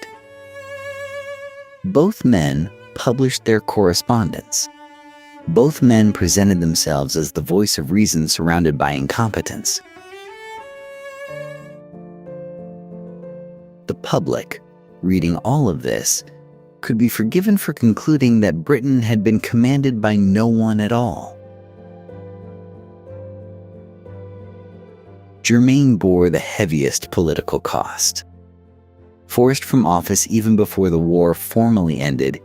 Both men published their correspondence. Both men presented themselves as the voice of reason surrounded by incompetence. The public, reading all of this, could be forgiven for concluding that Britain had been commanded by no one at all. Germain bore the heaviest political cost. Forced from office even before the war formally ended,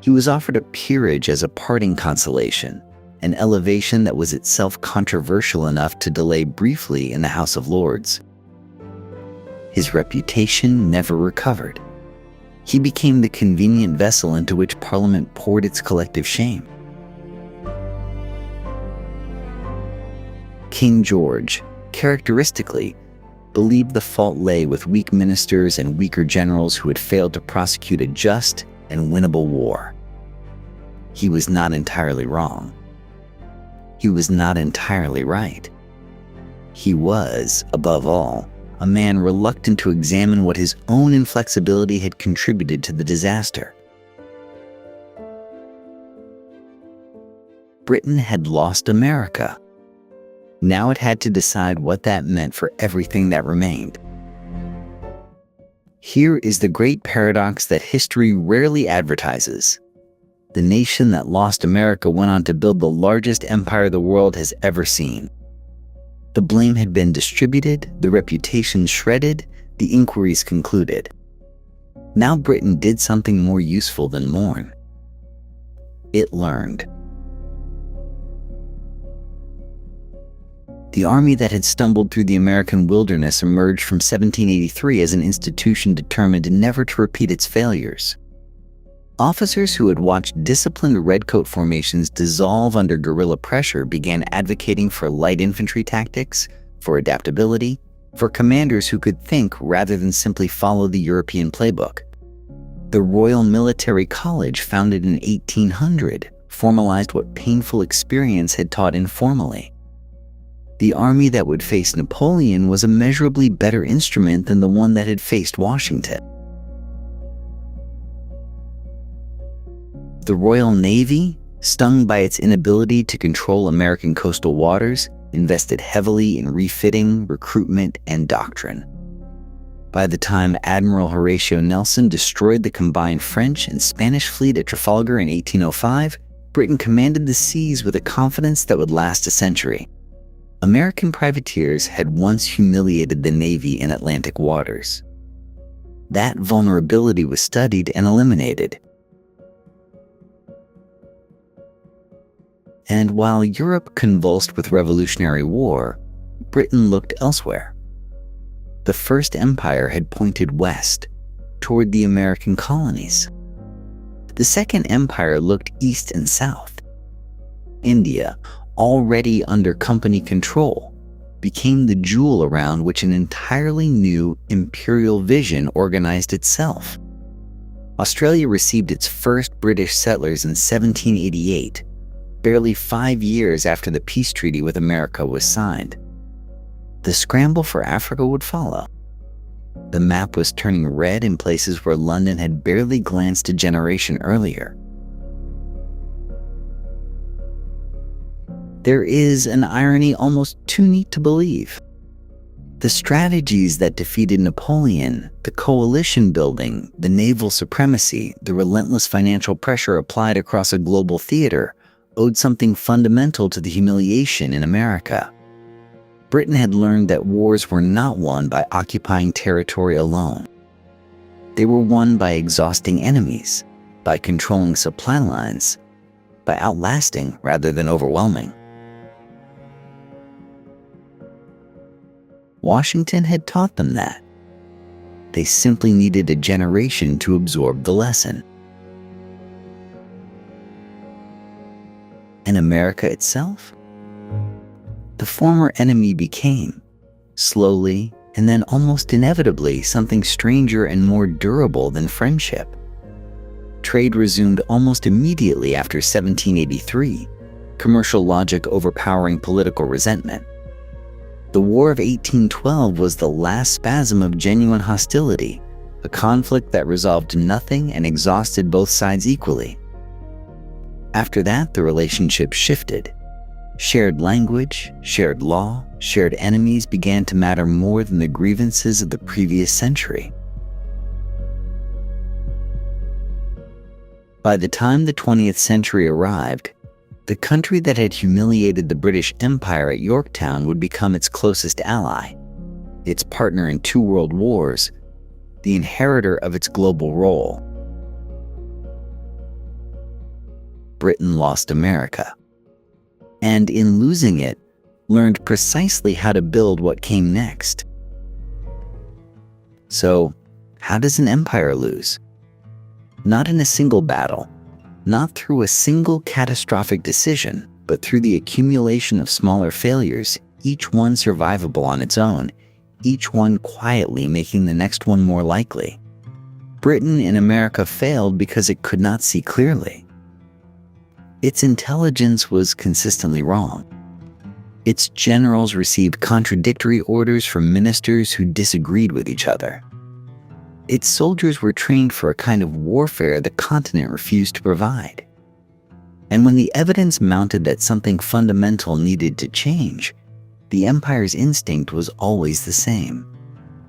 he was offered a peerage as a parting consolation, an elevation that was itself controversial enough to delay briefly in the House of Lords. His reputation never recovered. He became the convenient vessel into which Parliament poured its collective shame. King George, characteristically, believed the fault lay with weak ministers and weaker generals who had failed to prosecute a just and winnable war. He was not entirely wrong. He was not entirely right. He was, above all, a man reluctant to examine what his own inflexibility had contributed to the disaster. Britain had lost America. Now it had to decide what that meant for everything that remained. Here is the great paradox that history rarely advertises. The nation that lost America went on to build the largest empire the world has ever seen. The blame had been distributed, the reputation shredded, the inquiries concluded. Now Britain did something more useful than mourn. It learned. The army that had stumbled through the American wilderness emerged from 1783 as an institution determined never to repeat its failures. Officers who had watched disciplined redcoat formations dissolve under guerrilla pressure began advocating for light infantry tactics, for adaptability, for commanders who could think rather than simply follow the European playbook. The Royal Military College, founded in 1800, formalized what painful experience had taught informally. The army that would face Napoleon was a measurably better instrument than the one that had faced Washington. The Royal Navy, stung by its inability to control American coastal waters, invested heavily in refitting, recruitment, and doctrine. By the time Admiral Horatio Nelson destroyed the combined French and Spanish fleet at Trafalgar in 1805, Britain commanded the seas with a confidence that would last a century. American privateers had once humiliated the Navy in Atlantic waters. That vulnerability was studied and eliminated. And while Europe convulsed with Revolutionary War, Britain looked elsewhere. The First Empire had pointed west, toward the American colonies. The Second Empire looked east and south. India, already under company control, became the jewel around which an entirely new imperial vision organized itself. Australia received its first British settlers in 1788, barely 5 years after the peace treaty with America was signed. The scramble for Africa would follow. The map was turning red in places where London had barely glanced a generation earlier. There is an irony almost too neat to believe. The strategies that defeated Napoleon, the coalition building, the naval supremacy, the relentless financial pressure applied across a global theater, owed something fundamental to the humiliation in America. Britain had learned that wars were not won by occupying territory alone. They were won by exhausting enemies, by controlling supply lines, by outlasting rather than overwhelming. Washington had taught them that. They simply needed a generation to absorb the lesson. And America itself? The former enemy became, slowly and then almost inevitably, something stranger and more durable than friendship. Trade resumed almost immediately after 1783, commercial logic overpowering political resentment. The War of 1812 was the last spasm of genuine hostility, a conflict that resolved nothing and exhausted both sides equally. After that, the relationship shifted. Shared language, shared law, shared enemies began to matter more than the grievances of the previous century. By the time the 20th century arrived, the country that had humiliated the British Empire at Yorktown would become its closest ally, its partner in 2 world wars, the inheritor of its global role. Britain lost America, and in losing it, learned precisely how to build what came next. So, how does an empire lose? Not in a single battle, not through a single catastrophic decision, but through the accumulation of smaller failures, each one survivable on its own, each one quietly making the next one more likely. Britain in America failed because it could not see clearly. Its intelligence was consistently wrong. Its generals received contradictory orders from ministers who disagreed with each other. Its soldiers were trained for a kind of warfare the continent refused to provide. And when the evidence mounted that something fundamental needed to change, the empire's instinct was always the same: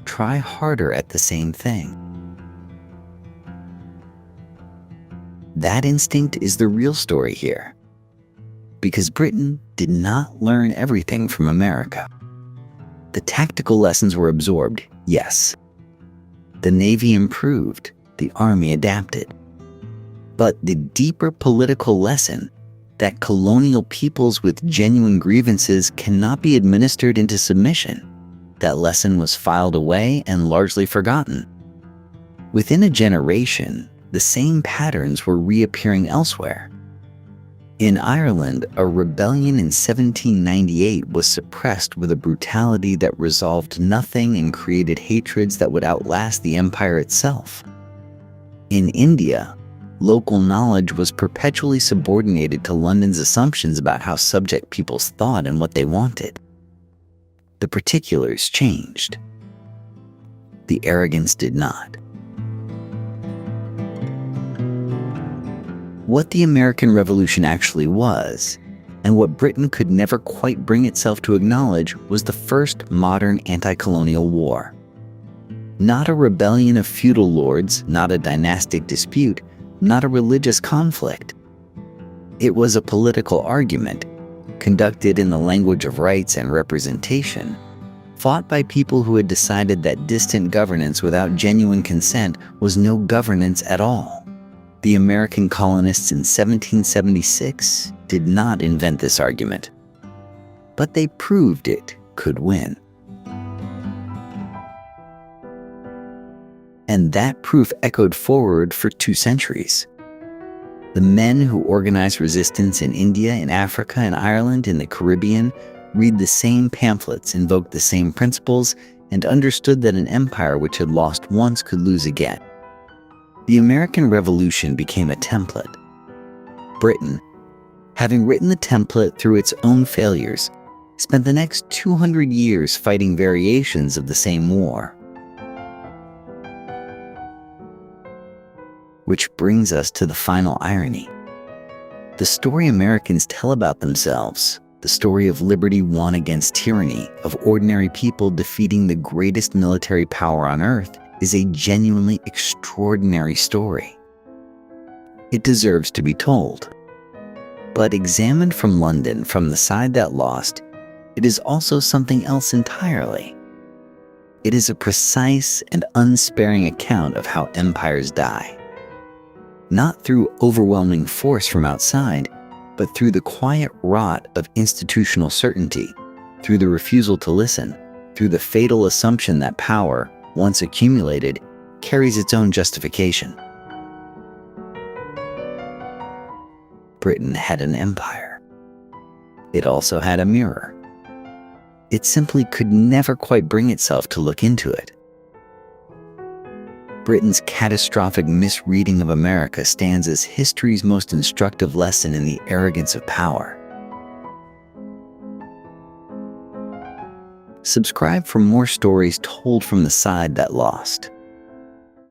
try harder at the same thing. That instinct is the real story here. Because Britain did not learn everything from America. The tactical lessons were absorbed, yes. The Navy improved, the Army adapted. But the deeper political lesson, that colonial peoples with genuine grievances cannot be administered into submission, that lesson was filed away and largely forgotten. Within a generation, the same patterns were reappearing elsewhere. In Ireland, a rebellion in 1798 was suppressed with a brutality that resolved nothing and created hatreds that would outlast the empire itself. In India, local knowledge was perpetually subordinated to London's assumptions about how subject peoples thought and what they wanted. The particulars changed. The arrogance did not. What the American Revolution actually was, and what Britain could never quite bring itself to acknowledge, was the first modern anti-colonial war. Not a rebellion of feudal lords, not a dynastic dispute, not a religious conflict. It was a political argument, conducted in the language of rights and representation, fought by people who had decided that distant governance without genuine consent was no governance at all. The American colonists in 1776 did not invent this argument, but they proved it could win. And that proof echoed forward for 2 centuries. The men who organized resistance in India, in Africa, and Ireland, in the Caribbean, read the same pamphlets, invoked the same principles, and understood that an empire which had lost once could lose again. The American Revolution became a template. Britain, having written the template through its own failures, spent the next 200 years fighting variations of the same war. Which brings us to the final irony. The story Americans tell about themselves, the story of liberty won against tyranny, of ordinary people defeating the greatest military power on earth, is a genuinely extraordinary story. It deserves to be told. But examined from London, from the side that lost, it is also something else entirely. It is a precise and unsparing account of how empires die. Not through overwhelming force from outside, but through the quiet rot of institutional certainty, through the refusal to listen, through the fatal assumption that power, once accumulated, carries its own justification. Britain had an empire. It also had a mirror. It simply could never quite bring itself to look into it. Britain's catastrophic misreading of America stands as history's most instructive lesson in the arrogance of power. Subscribe for more stories told from the side that lost.